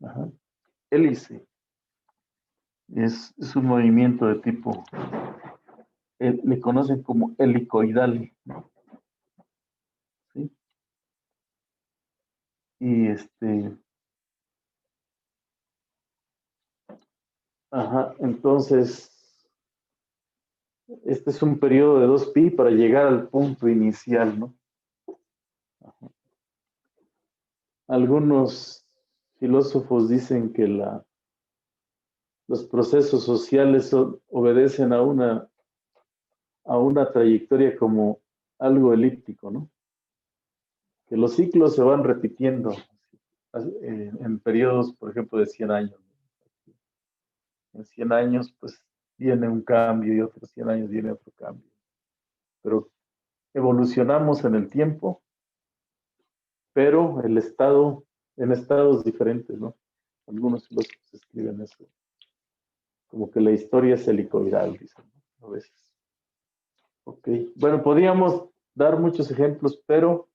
Ajá. Hélice. Es un movimiento de tipo, le conocen como helicoidal, ¿no? ¿Sí? Y entonces, este es un periodo de 2pi para llegar al punto inicial, ¿no? Ajá. Algunos filósofos dicen que los procesos sociales obedecen a una trayectoria como algo elíptico, ¿no? Que los ciclos se van repitiendo en periodos, por ejemplo, de 100 años. En 100 años, pues, viene un cambio y otros 100 años viene otro cambio. Pero evolucionamos en el tiempo, pero en estados diferentes, ¿no? Algunos filósofos escriben eso. Como que la historia es helicoidal, dicen, ¿no? A veces. Ok. Bueno, podríamos dar muchos ejemplos, pero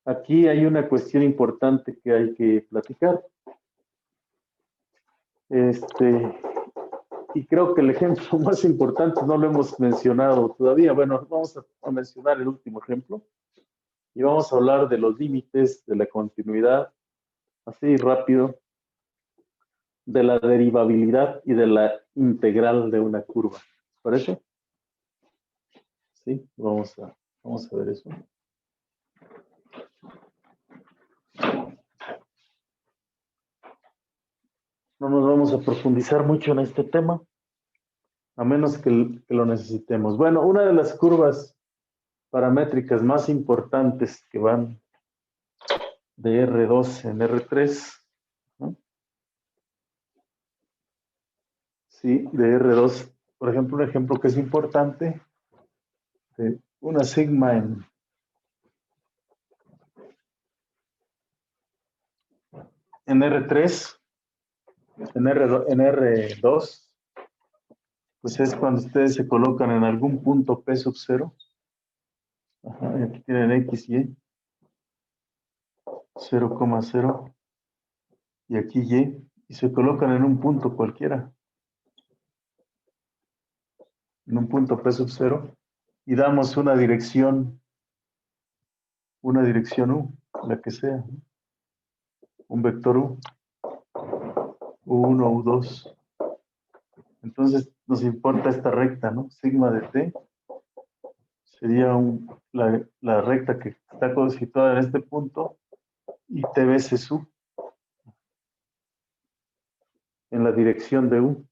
aquí hay una cuestión importante que hay que platicar. Y creo que el ejemplo más importante no lo hemos mencionado todavía. Bueno, vamos a mencionar el último ejemplo y vamos a hablar de los límites, de la continuidad, así rápido, de la derivabilidad y de la integral de una curva. ¿Les parece? Sí, vamos a ver eso. No nos vamos a profundizar mucho en este tema, a menos que lo necesitemos. Bueno, una de las curvas paramétricas más importantes que van de R2 en R3, ¿no? Sí, de R2, por ejemplo, un ejemplo que es importante, de una sigma en R3, en R2, pues es cuando ustedes se colocan en algún punto P sub 0. Ajá, y aquí tienen X, Y, 0,0, y aquí y se colocan en un punto cualquiera, en un punto P sub 0, y damos una dirección U, la que sea, un vector U1, U2. Entonces nos importa esta recta, ¿no? Sigma de T sería la recta que está situada en este punto, y T veces U en la dirección de U.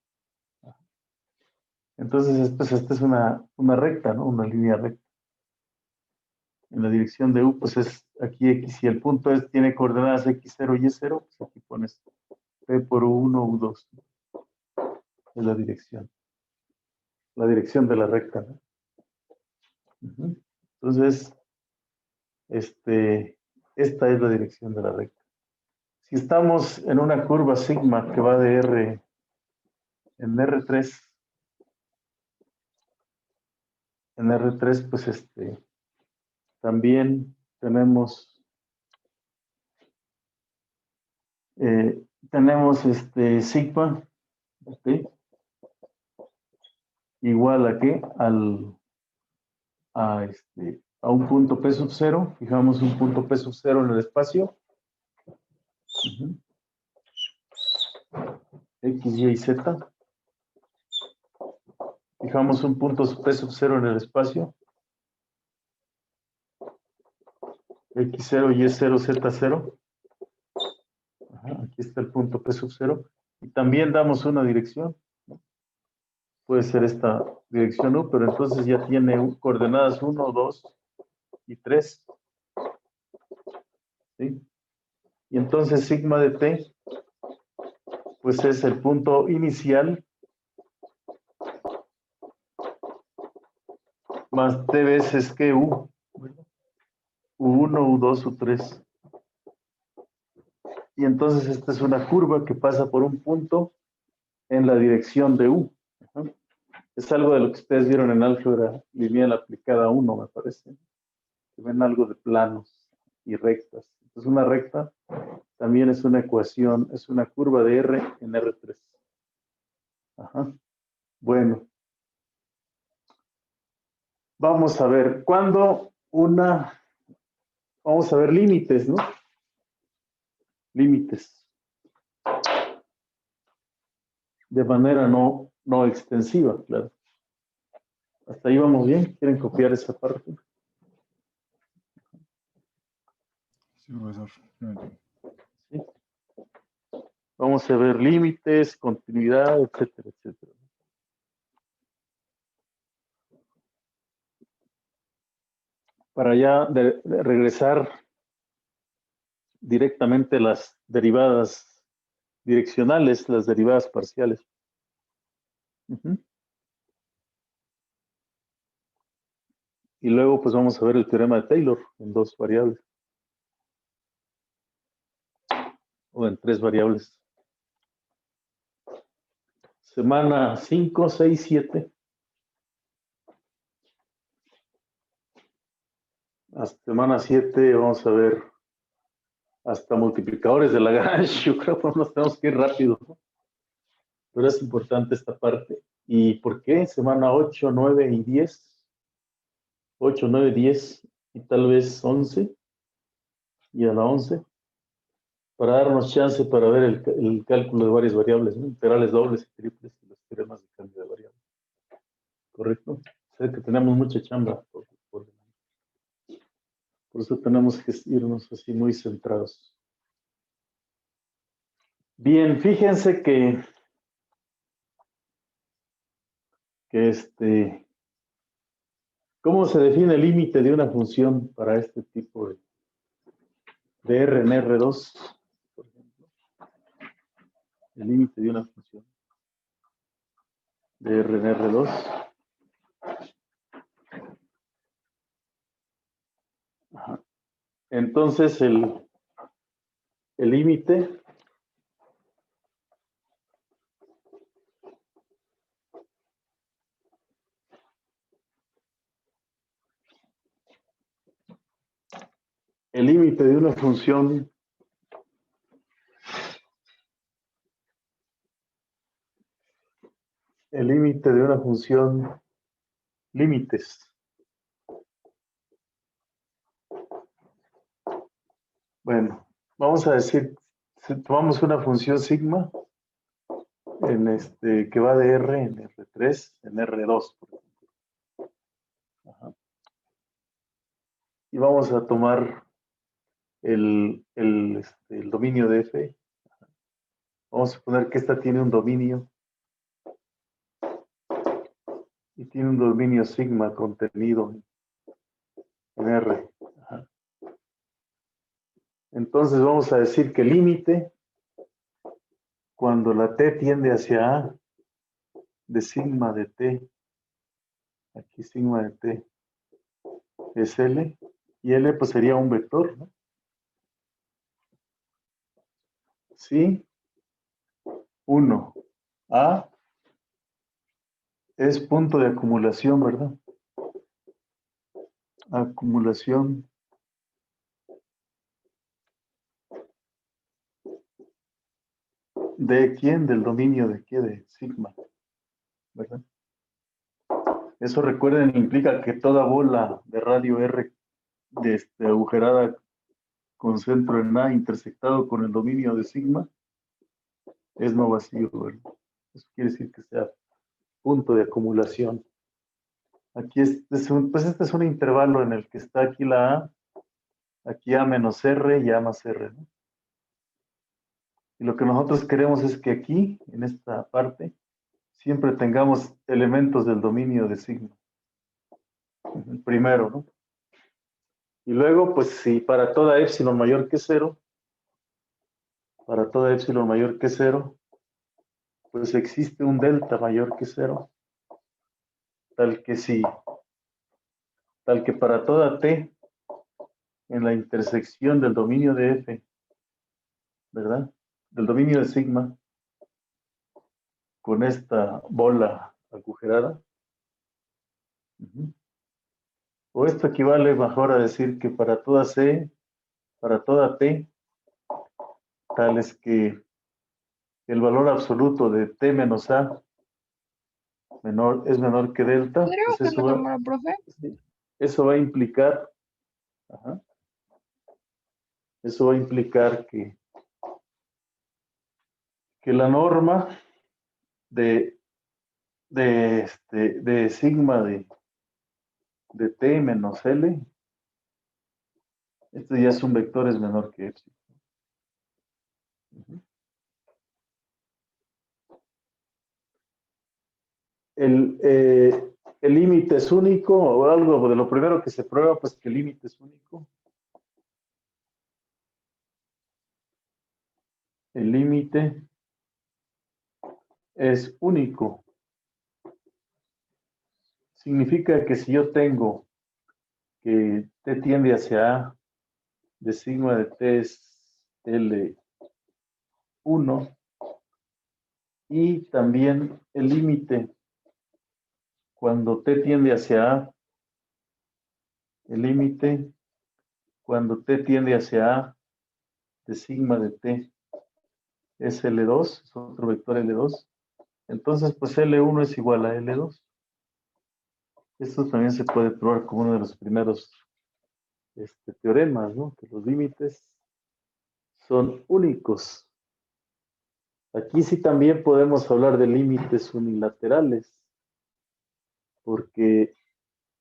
Entonces, esta es una recta, ¿no? Una línea recta. En la dirección de U, pues es aquí X, y el punto tiene coordenadas X0 y Y0, pues aquí pones P por U1, U2. Es la dirección de la recta, ¿no? Entonces, esta es la dirección de la recta. Si estamos en una curva sigma que va de R en R3, pues también tenemos sigma, ¿ok? Igual a qué? A un punto P sub 0, fijamos un punto P sub 0 en el espacio. X, Y, Z. Fijamos un punto P sub 0 en el espacio. X0, Y0, Z0. Aquí está el punto P sub 0. Y también damos una dirección. Puede ser esta dirección U, pero entonces ya tiene coordenadas 1, 2 y 3. ¿Sí? Y entonces sigma de T, pues es el punto inicial más T veces que U. U1, U2, U3. Y entonces esta es una curva que pasa por un punto en la dirección de U. Es algo de lo que ustedes vieron en álgebra lineal aplicada 1, me parece. Que ven algo de planos y rectas. Entonces una recta también es una ecuación, es una curva de R en R3. Bueno. Vamos a ver, vamos a ver límites, ¿no? Límites. De manera no extensiva, claro. Hasta ahí vamos bien. ¿Quieren copiar esa parte? Sí, profesor. Sí. Vamos a ver límites, continuidad, etcétera, etcétera. Para ya de regresar directamente las derivadas direccionales, las derivadas parciales. Y luego pues vamos a ver el teorema de Taylor en 2 variables. O en 3 variables. Semana 5, 6, 7. Hasta semana 7 vamos a ver hasta multiplicadores de Lagrange. Yo creo que nos tenemos que ir rápido, ¿no? Pero es importante esta parte. ¿Y por qué? Semana 8, 9 y 10. 8, 9, 10 y tal vez 11. Y a la 11. Para darnos chance para ver el cálculo de varias variables, ¿no? Integrales dobles y triples y los teoremas de cambio de variables. ¿Correcto? Sé que tenemos mucha chamba por eso tenemos que irnos así muy centrados. Bien, fíjense que ¿cómo se define el límite de una función para este tipo de R en R2? Por ejemplo, el límite de una función de R en R2. Ajá. Entonces, el límite de una función límites. Bueno, vamos a decir, si tomamos una función sigma que va de R en R3 en R2, por ejemplo. Ajá. Y vamos a tomar el dominio de F. Vamos a suponer que esta tiene un dominio y tiene un dominio sigma contenido en R. Ajá. Entonces vamos a decir que el límite, cuando la T tiende hacia A, de sigma de T, aquí sigma de T, es L, y L pues sería un vector, ¿no? Sí, 1. A es punto de acumulación, ¿verdad? Acumulación ¿de quién? Del dominio de qué, de sigma, ¿verdad? Eso, recuerden, implica que toda bola de radio R agujerada con centro en A intersectado con el dominio de sigma es no vacío, ¿verdad? Eso quiere decir que sea punto de acumulación. Aquí este es un intervalo en el que está aquí la A, aquí A menos R y A más R, ¿no? Y lo que nosotros queremos es que aquí, en esta parte, siempre tengamos elementos del dominio de sigma. El primero, ¿no? Y luego, pues si para toda epsilon mayor que 0, para toda epsilon mayor que 0, pues existe un delta mayor que 0, tal que para toda t, en la intersección del dominio de f, ¿verdad? Del dominio de sigma, con esta bola agujerada. O esto equivale mejor a decir que para toda c, para toda t, tal es que el valor absoluto de t menos a es menor que delta, ¿Podría pues bajar la cámara, profe? eso va a implicar, eso va a implicar que la norma de sigma de t menos L, este ya es un vector, es menor que epsilon. El límite es único, o algo de lo primero que se prueba, pues que el límite es único. El límite es único. Significa que si yo tengo que t tiende hacia A, de sigma de t es L1, y también el límite cuando t tiende hacia A, el límite cuando t tiende hacia A de sigma de t es L2, es otro vector L2, entonces pues L1 es igual a L2. Esto también se puede probar como uno de los primeros teoremas, ¿no? Que los límites son únicos. Aquí sí también podemos hablar de límites unilaterales, porque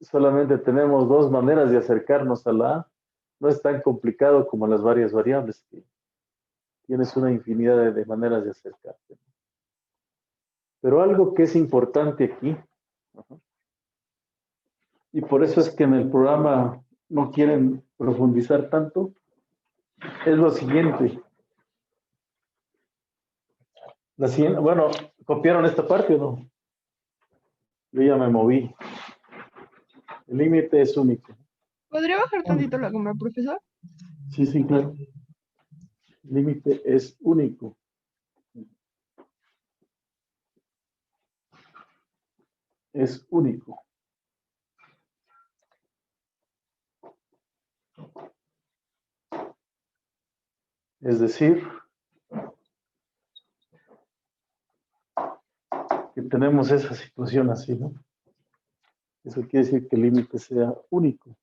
solamente tenemos dos maneras de acercarnos a la A. No es tan complicado como las varias variables, que tienes una infinidad de maneras de acercarte. Pero algo que es importante aquí, y por eso es que en el programa no quieren profundizar tanto, es lo siguiente. Bueno, ¿copiaron esta parte o no? Yo ya me moví. El límite es único. ¿Podría bajar tantito la cámara, profesor? Sí, sí, claro. El límite es único. Es único. Es decir, que tenemos esa situación así, ¿no? Eso quiere decir que el límite sea único.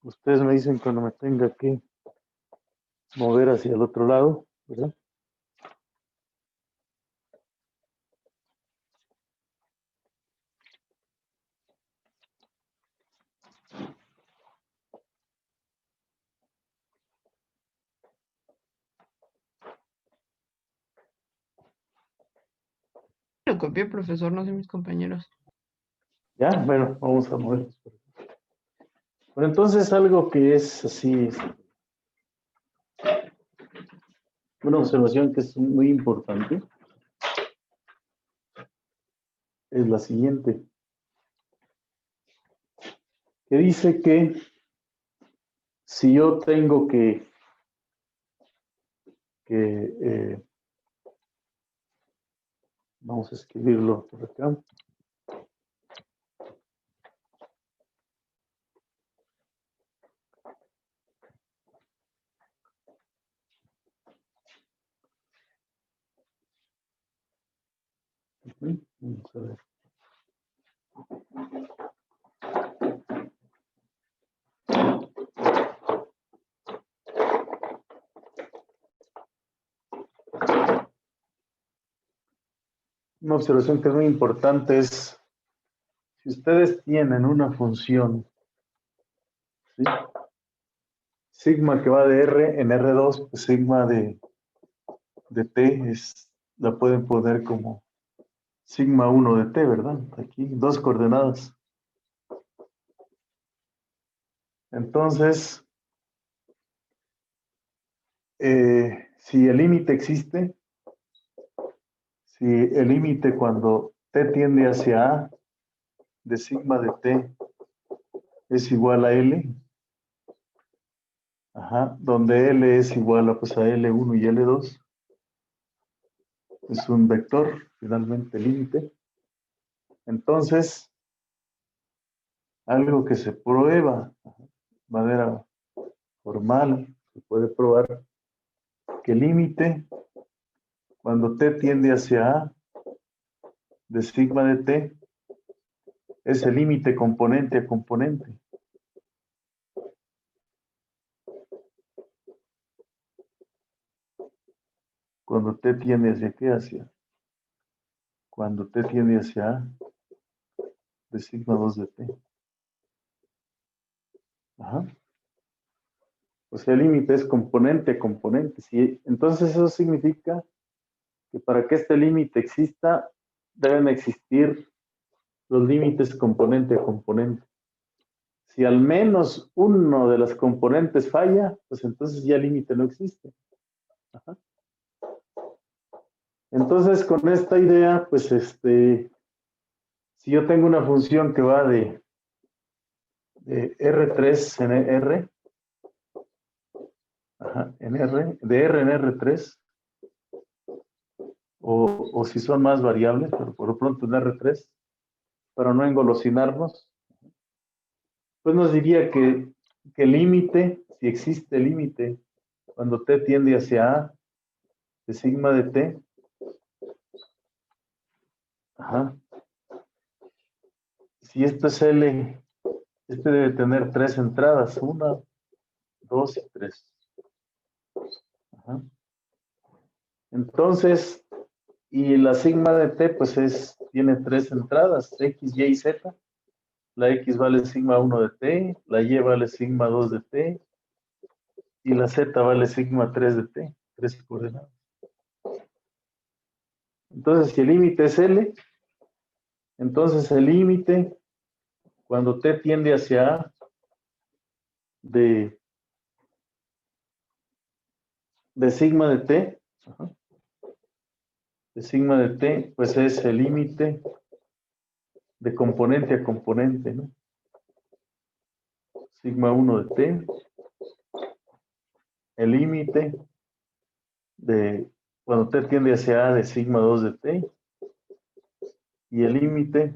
Ustedes me dicen cuando me tenga que mover hacia el otro lado, ¿verdad? Lo copié, profesor, no sé mis compañeros. Ya, bueno, vamos a movernos. Bueno, entonces algo que es así, una observación que es muy importante, es la siguiente, que dice que si yo tengo vamos a escribirlo por acá. Vamos a ver. Una observación que es muy importante es, si ustedes tienen una función, ¿sí? Sigma que va de R en R2, pues sigma de T la pueden poner como sigma 1 de T, ¿verdad? Aquí, dos coordenadas. Entonces, si el límite existe, si el límite cuando T tiende hacia A de sigma de T es igual a L, donde L es igual a, pues, a L1 y L2, es un vector, finalmente límite. Entonces, algo que se prueba de manera formal, se puede probar que el límite, cuando T tiende hacia A de sigma de T, es el límite componente a componente. Cuando T tiende hacia qué, cuando T tiende hacia A de sigma 2 de T. O sea, el límite es componente a componente. ¿Sí? Entonces eso significa que para que este límite exista, deben existir los límites componente a componente. Si al menos uno de las componentes falla, pues entonces ya el límite no existe. Entonces, con esta idea, pues si yo tengo una función que va de R3 en R, de R en R3, o si son más variables, pero por lo pronto en R3, para no engolosinarnos, pues nos diría que el límite, si existe límite, cuando T tiende hacia A, de sigma de T, si esto es L, este debe tener tres entradas, 1, 2 y 3. Entonces, y la sigma de T, pues tiene tres entradas, X, Y y Z. La X vale sigma 1 de T, la Y vale sigma 2 de T, y la Z vale sigma 3 de T, tres coordenadas. Entonces, si el límite es L, entonces el límite, cuando T tiende hacia A, de sigma de T, de sigma de T, pues es el límite de componente a componente, ¿no? Sigma 1 de T, el límite de cuando T tiende hacia A de sigma 2 de T, y el límite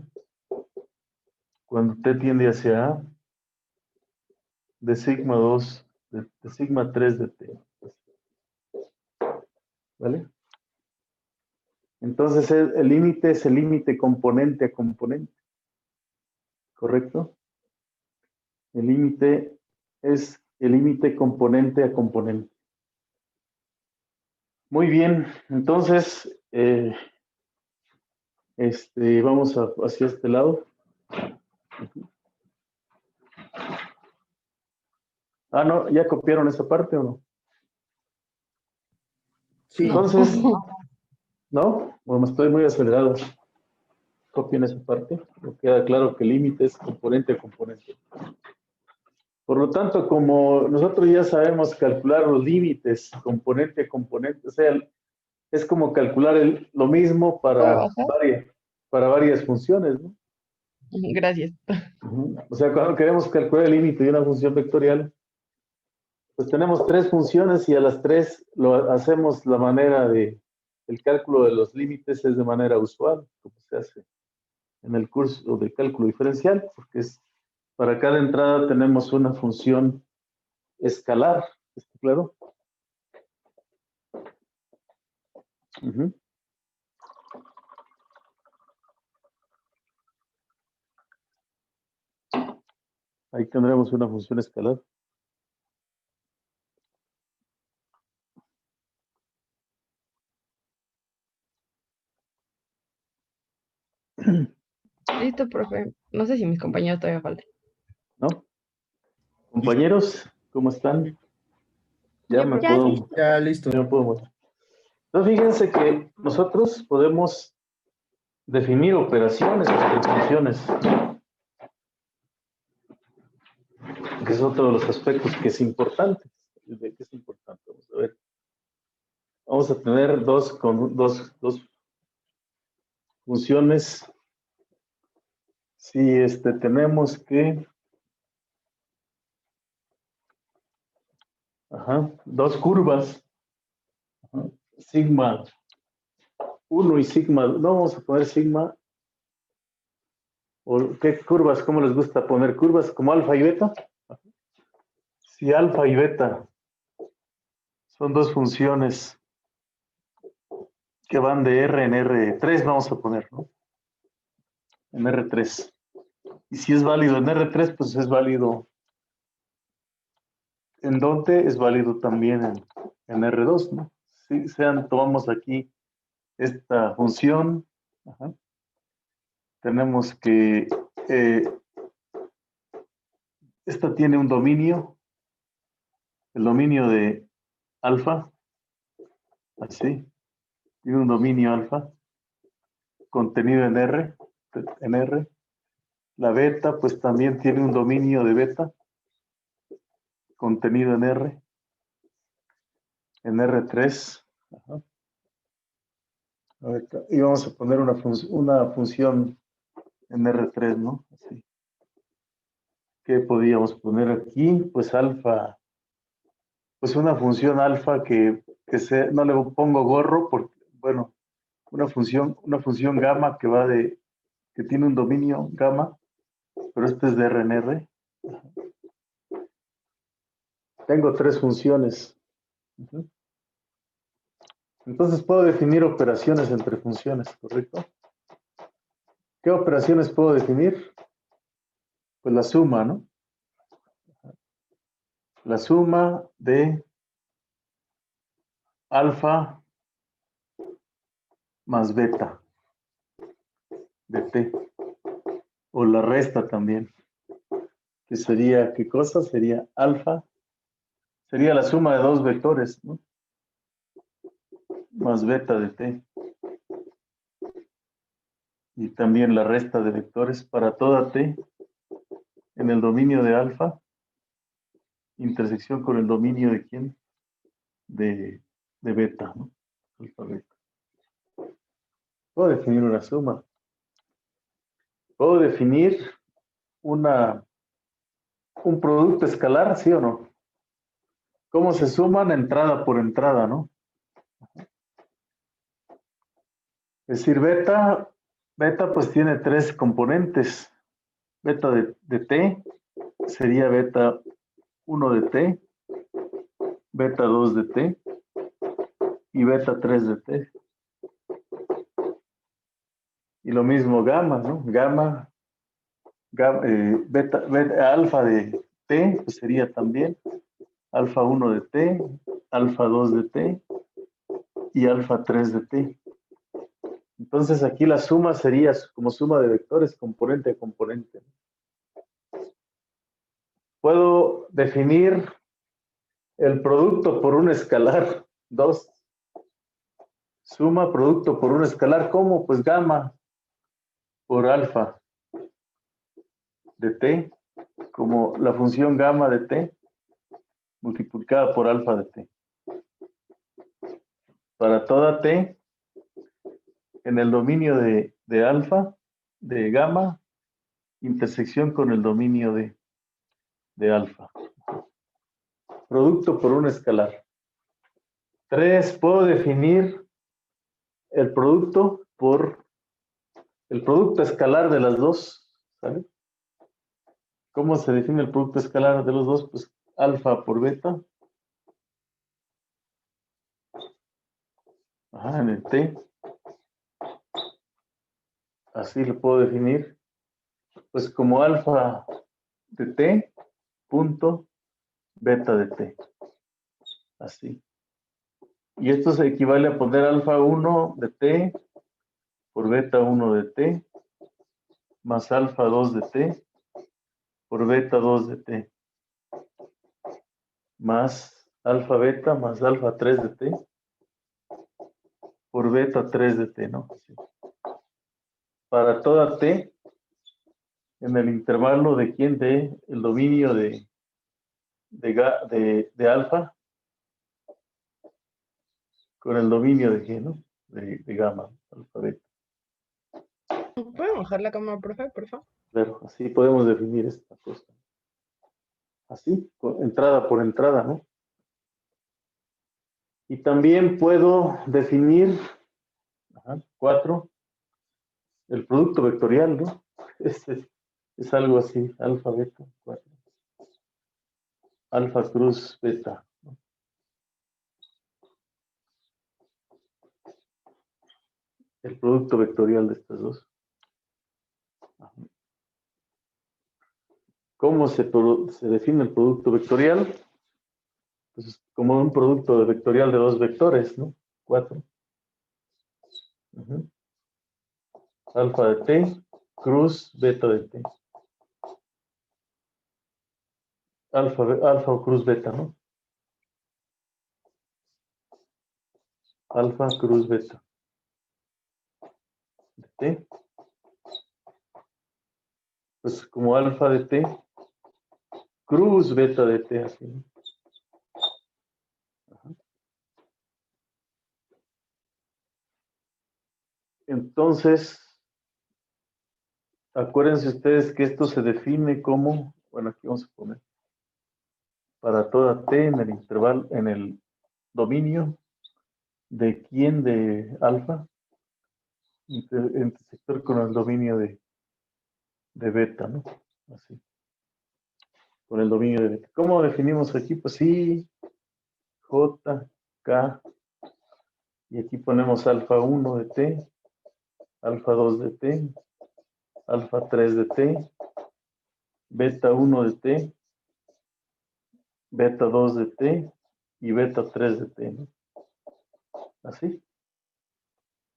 cuando T tiende hacia A de sigma 2, de sigma 3 de T. ¿Vale? Entonces el límite es el límite componente a componente. ¿Correcto? El límite es el límite componente a componente. Muy bien, entonces vamos hacia este lado. Ah, no, ¿ya copiaron esa parte o no? Sí. Entonces, ¿no? Bueno, estoy muy acelerado. Copien esa parte. Me queda claro que el límite es componente a componente. Por lo tanto, como nosotros ya sabemos calcular los límites componente a componente, o sea, es como calcular lo mismo ¿Puedo para bajar? varias. para varias funciones, ¿no? Gracias. O sea, cuando queremos calcular el límite de una función vectorial, pues tenemos tres funciones y a las tres lo hacemos la manera de, el cálculo de los límites es de manera usual, como se hace en el curso de cálculo diferencial, porque es, para cada entrada tenemos una función escalar, ¿está claro? Uh-huh. Ahí tendremos una función escalar. Listo, profe. No sé si mis compañeros todavía faltan. ¿No? Compañeros, ¿cómo están? Ya me Ya, puedo, Ya, listo. ya me puedo mostrar. Entonces, fíjense que nosotros podemos definir operaciones entre funciones, que es otro de los aspectos que es importante. ¿De qué es importante? Vamos a ver. Vamos a tener dos funciones. Si tenemos que, dos curvas, sigma 1 y sigma, no vamos a poner sigma, o qué curvas, ¿cómo les gusta poner curvas? ¿Como alfa y beta? Si alfa y beta son dos funciones que van de R en R3, vamos a poner, ¿no? En R3. Y si es válido en R3, pues es válido en donde es válido también en R2, ¿no? Si tomamos aquí esta función, tenemos que esta tiene un dominio, el dominio de alfa, así, tiene un dominio alfa, contenido en R. La beta, pues también tiene un dominio de beta, contenido en R, en R3. Y vamos a poner una función en R3, ¿no? Así. ¿Qué podríamos poner aquí? Pues alfa, pues una función alfa que no le pongo gorro, porque, bueno, una función gamma que tiene un dominio gamma, pero este es de R en R. Tengo tres funciones. Entonces puedo definir operaciones entre funciones, ¿correcto? ¿Qué operaciones puedo definir? Pues la suma, ¿no? La suma de alfa más beta de t, o la resta también, que sería, ¿qué cosa? Sería alfa, sería la suma de dos vectores, ¿no? Más beta de t. Y también la resta de vectores para toda t en el dominio de alfa, intersección con el dominio de quién? De beta, ¿no? Alfa beta. Puedo definir una suma. Puedo definir un producto escalar, ¿sí o no? ¿Cómo se suman entrada por entrada, no? Es decir, beta pues tiene tres componentes. Beta de t sería beta 1 de t, beta 2 de t y beta 3 de t. Y lo mismo gamma, ¿no? Gamma beta, alfa de t, pues sería también alfa 1 de t, alfa 2 de t y alfa 3 de t. Entonces aquí la suma sería como suma de vectores componente a componente. Puedo definir el producto por un escalar 2. Suma producto por un escalar, ¿cómo? Pues gamma por alfa de t, como la función gamma de t multiplicada por alfa de t. Para toda t en el dominio de alfa, de gamma, intersección con el dominio de alfa. Producto por un escalar. 3, puedo definir el producto por el producto escalar de las dos, ¿sale? ¿Cómo se define el producto escalar de los dos? Pues alfa por beta. Ajá, en el T. Así lo puedo definir. Pues como alfa de T punto beta de T. Así. Y esto se equivale a poner alfa 1 de T por beta 1 de T más alfa 2 de T por beta 2 de T más alfa beta más alfa 3 de T por beta 3 de T, ¿no? Sí. Para toda T en el intervalo de quién, de el dominio de alfa con el dominio de G, ¿no? De gamma, alfa beta. ¿Pueden bajar la cámara, por favor? Claro, así podemos definir esta cosa. Así, entrada por entrada, ¿no? Y también puedo definir, 4, el producto vectorial, ¿no? Es algo así, alfa, beta, 4. Alfa cruz, beta, ¿no? El producto vectorial de estas dos. ¿Cómo se define el producto vectorial? Pues como un producto vectorial de dos vectores, ¿no? 4. Alfa de T, cruz, beta de T. Alfa o cruz beta, ¿no? Alfa cruz beta de T. Pues como alfa de T, cruz beta de T, así, ¿no? Entonces, acuérdense ustedes que esto se define como, bueno, aquí vamos a poner, para toda T en el intervalo, en el dominio de quién, de alfa, intersector con el dominio de beta, ¿no? Así, con el dominio de beta. ¿Cómo definimos aquí? Pues sí, J, K, y aquí ponemos alfa 1 de T, alfa 2 de T, alfa 3 de T, beta 1 de T, beta 2 de T y beta 3 de T, ¿no? Así,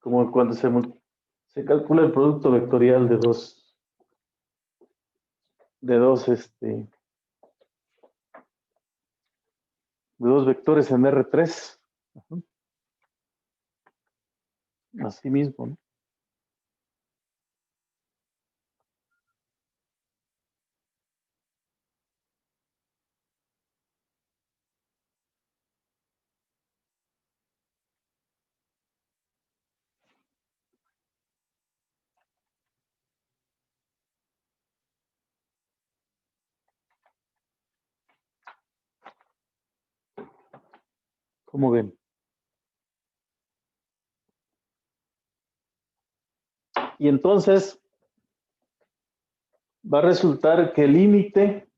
como cuando se calcula el producto vectorial de dos vectores en R3. Así mismo, ¿no? ¿Cómo ven? Y entonces va a resultar que el límite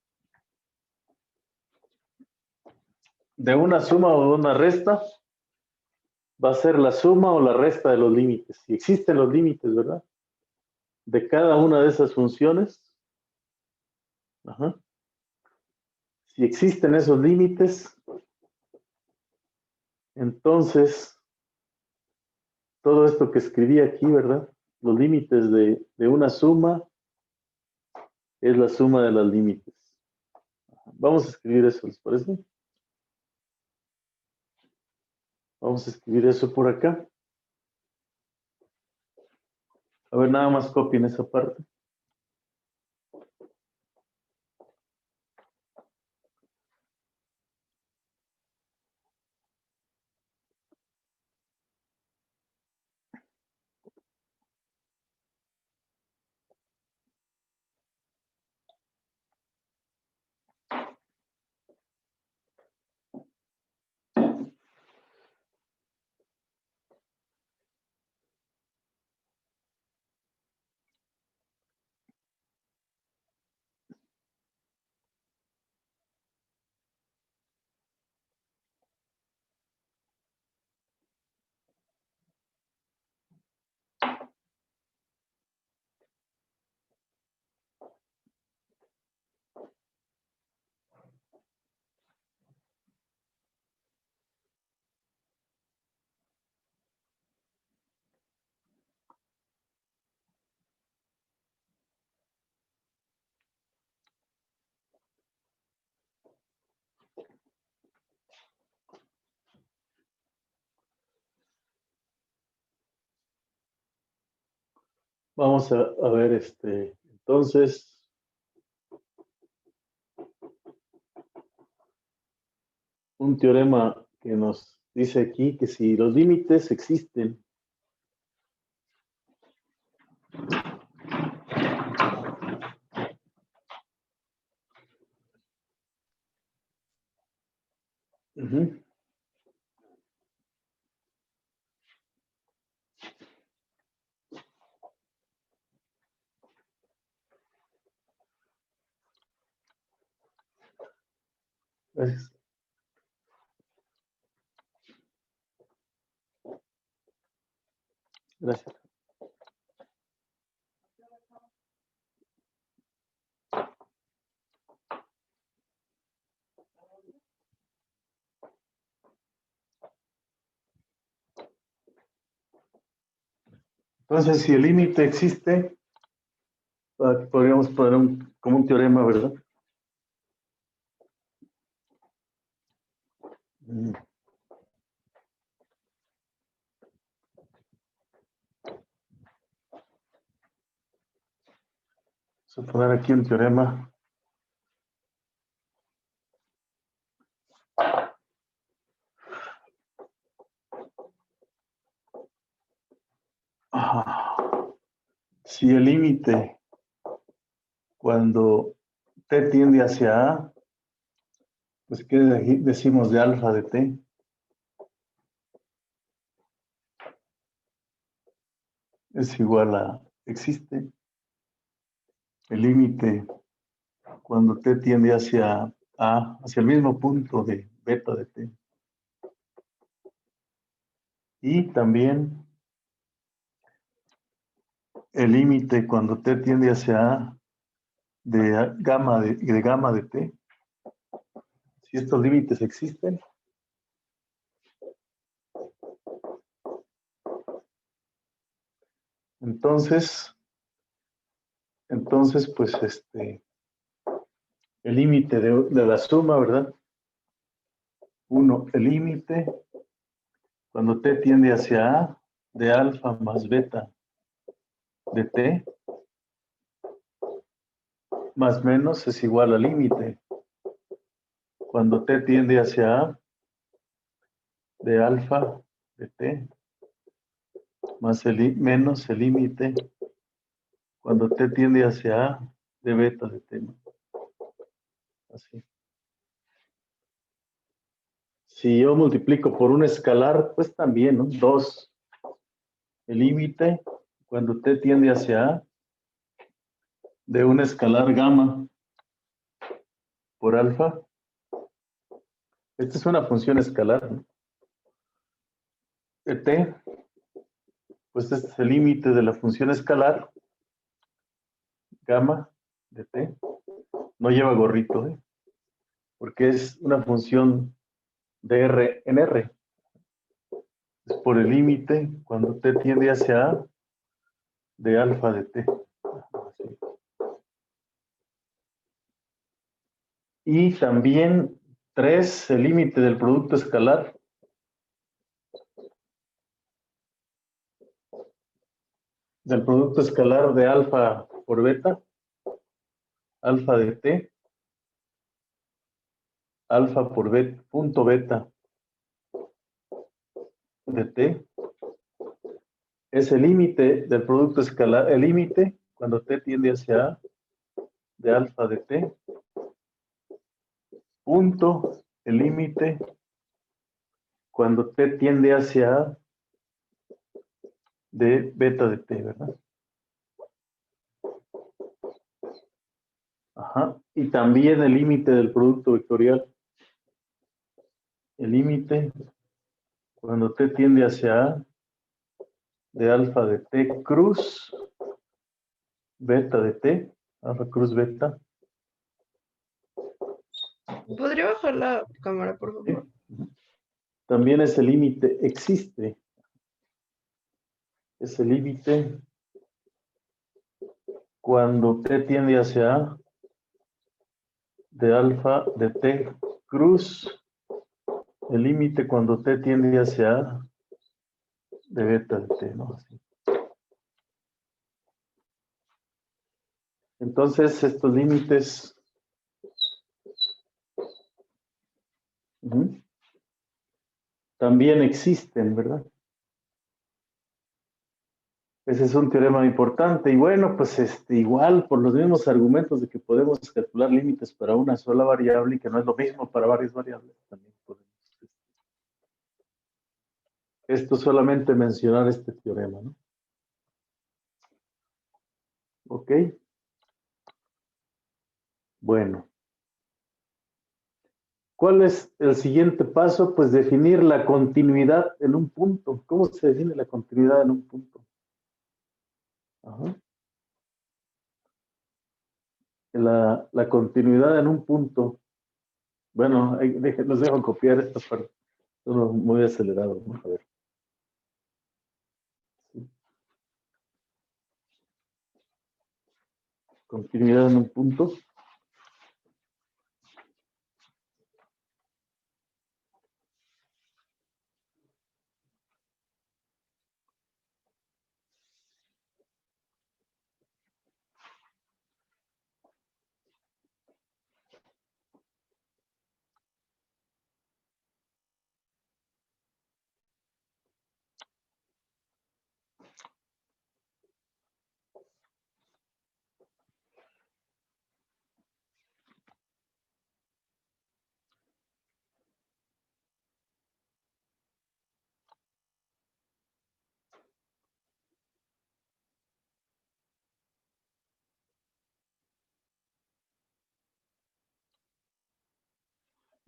de una suma o de una resta va a ser la suma o la resta de los límites. Si existen los límites, ¿verdad? De cada una de esas funciones. Si existen esos límites, entonces todo esto que escribí aquí, ¿verdad? Los límites de una suma es la suma de los límites. Vamos a escribir eso, ¿les parece? Vamos a escribir eso por acá. A ver, nada más copien esa parte. Vamos a ver entonces. Un teorema que nos dice aquí que si los límites existen, ujú, gracias. Gracias. Entonces, si el límite existe, podríamos poner como un teorema, ¿verdad? Mm. Vamos a poner aquí un teorema. Si el límite, cuando t tiende hacia A, pues ¿qué decimos de alfa de t? Es igual a, existe. El límite, cuando t tiende hacia A, hacia el mismo punto de beta de t. Y también el límite, cuando t tiende hacia A, de gamma de t. Si estos límites existen, entonces pues el límite de la suma, ¿verdad? 1, el límite cuando t tiende hacia A de alfa más beta de t, más menos es igual al límite cuando t tiende hacia A de alfa de t, más menos el límite cuando t tiende hacia A de beta de t. Así. Si yo multiplico por un escalar, pues también, ¿no? 2. El límite, cuando t tiende hacia A, de un escalar gamma por alfa. Esta es una función escalar, ¿no? De t, pues este es el límite de la función escalar, gamma de t. No lleva gorrito, ¿eh? Porque es una función de R en R. Es por el límite, cuando t tiende hacia A, de alfa de t. Así. Y también 3, el límite del producto escalar. Del producto escalar de alfa por beta, alfa de t, alfa por beta, punto beta de t, es el límite del producto escalar, el límite cuando t tiende hacia A de alfa de t, punto el límite cuando t tiende hacia A de beta de t, ¿verdad? Ajá. Y también el límite del producto vectorial. El límite cuando t tiende hacia A de alfa de t cruz beta de t, alfa cruz beta. ¿Podría bajar la cámara, por favor? También ese límite existe. Ese límite cuando t tiende hacia A de alfa de t cruz, el límite cuando t tiende hacia A de beta de t, ¿no? Así. Entonces, estos límites también existen, ¿verdad? Ese es un teorema importante. Y bueno, pues igual por los mismos argumentos de que podemos calcular límites para una sola variable y que no es lo mismo para varias variables, también podemos. Esto solamente mencionar este teorema, ¿no? Ok. Bueno. ¿Cuál es el siguiente paso? Pues definir la continuidad en un punto. ¿Cómo se define la continuidad en un punto? Ajá. La continuidad en un punto. Bueno, los dejo copiar esta parte. Uno muy acelerado, ¿no? A ver. Sí. Continuidad en un punto.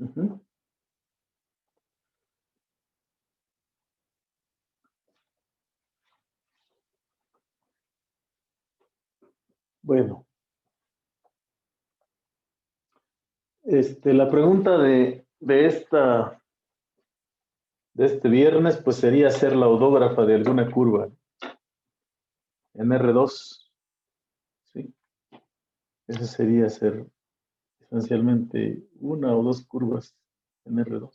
Uh-huh. Bueno. La pregunta de este viernes, pues sería hacer la odógrafa de alguna curva en R2. ¿Sí? Eso sería hacer esencialmente una o dos curvas en R2.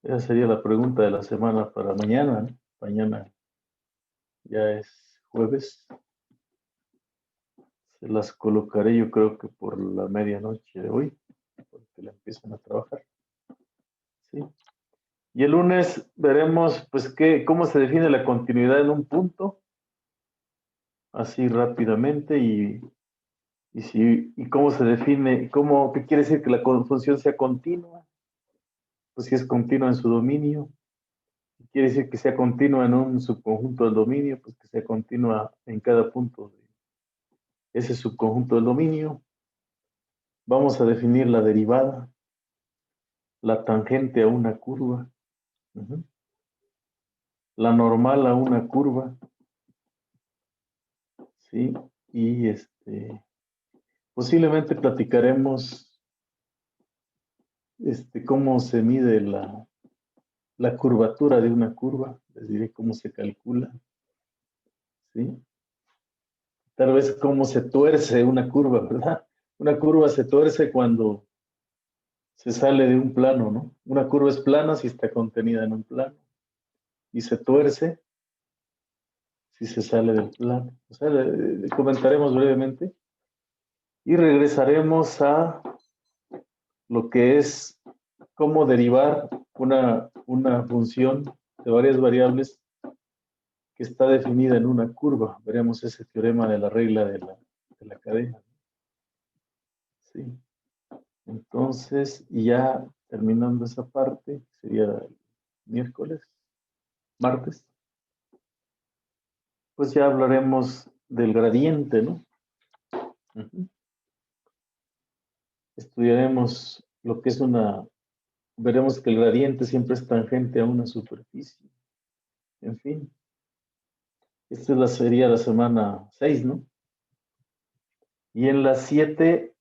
Esa sería la pregunta de la semana para mañana, ¿no? Mañana ya es jueves. Se las colocaré yo creo que por la medianoche de hoy, porque la empiezan a trabajar. ¿Sí? Y el lunes veremos pues cómo se define la continuidad en un punto, así rápidamente, y cómo se define, qué quiere decir que la función sea continua, pues si es continua en su dominio, quiere decir que sea continua en un subconjunto del dominio, pues que sea continua en cada punto de ese subconjunto del dominio. Vamos a definir la derivada, la tangente a una curva, la normal a una curva, ¿sí? Y posiblemente platicaremos cómo se mide la curvatura de una curva, les diré cómo se calcula, ¿sí? Tal vez cómo se tuerce una curva, ¿verdad? Una curva se tuerce cuando se sale de un plano, ¿no? Una curva es plana si está contenida en un plano y se tuerce si se sale del plano. O sea, comentaremos brevemente y regresaremos a lo que es cómo derivar una función de varias variables que está definida en una curva. Veremos ese teorema de la regla de la cadena. Sí. Entonces, ya terminando esa parte, sería el martes, pues ya hablaremos del gradiente, ¿no? Estudiaremos lo que es veremos que el gradiente siempre es tangente a una superficie. En fin, esta sería la semana 6, ¿no? Y en la 7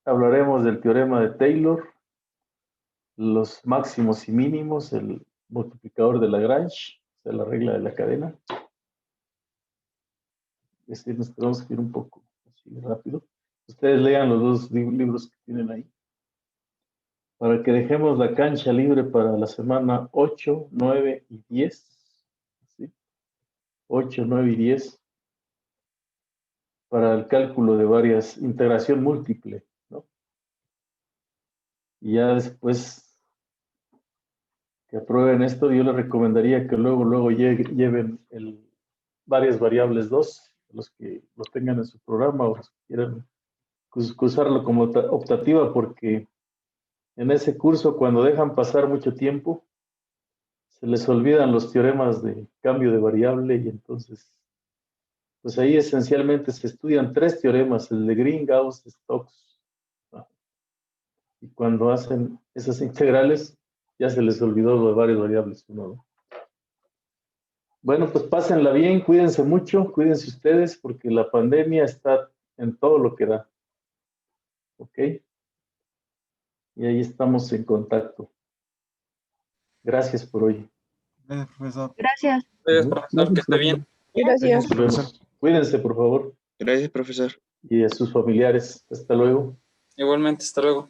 hablaremos del teorema de Taylor, los máximos y mínimos, el multiplicador de Lagrange, o sea, la regla de la cadena. Nos tenemos que ir un poco así rápido. Ustedes lean los dos libros que tienen ahí, para que dejemos la cancha libre para la semana 8, 9 y 10. ¿Sí? 8, 9 y 10. para el cálculo de varias, integración múltiple, ¿no? Y ya después que aprueben esto, yo les recomendaría que luego lleven varias variables 2, los que lo tengan en su programa o los que quieran usarlo como optativa, porque en ese curso, cuando dejan pasar mucho tiempo, se les olvidan los teoremas de cambio de variable y entonces, pues ahí esencialmente se estudian 3 teoremas, el de Green, Gauss, Stokes. Y cuando hacen esas integrales, ya se les olvidó lo de varias variables. ¿No? Bueno, pues pásenla bien, cuídense mucho, cuídense ustedes, porque la pandemia está en todo lo que da. ¿Ok? Y ahí estamos en contacto. Gracias por hoy. Gracias, profesor. Gracias. Gracias, profesor, que esté bien. Gracias. Nos vemos. Cuídense, por favor, Gracias, profesor. y a sus familiares. Hasta luego. Igualmente, hasta luego.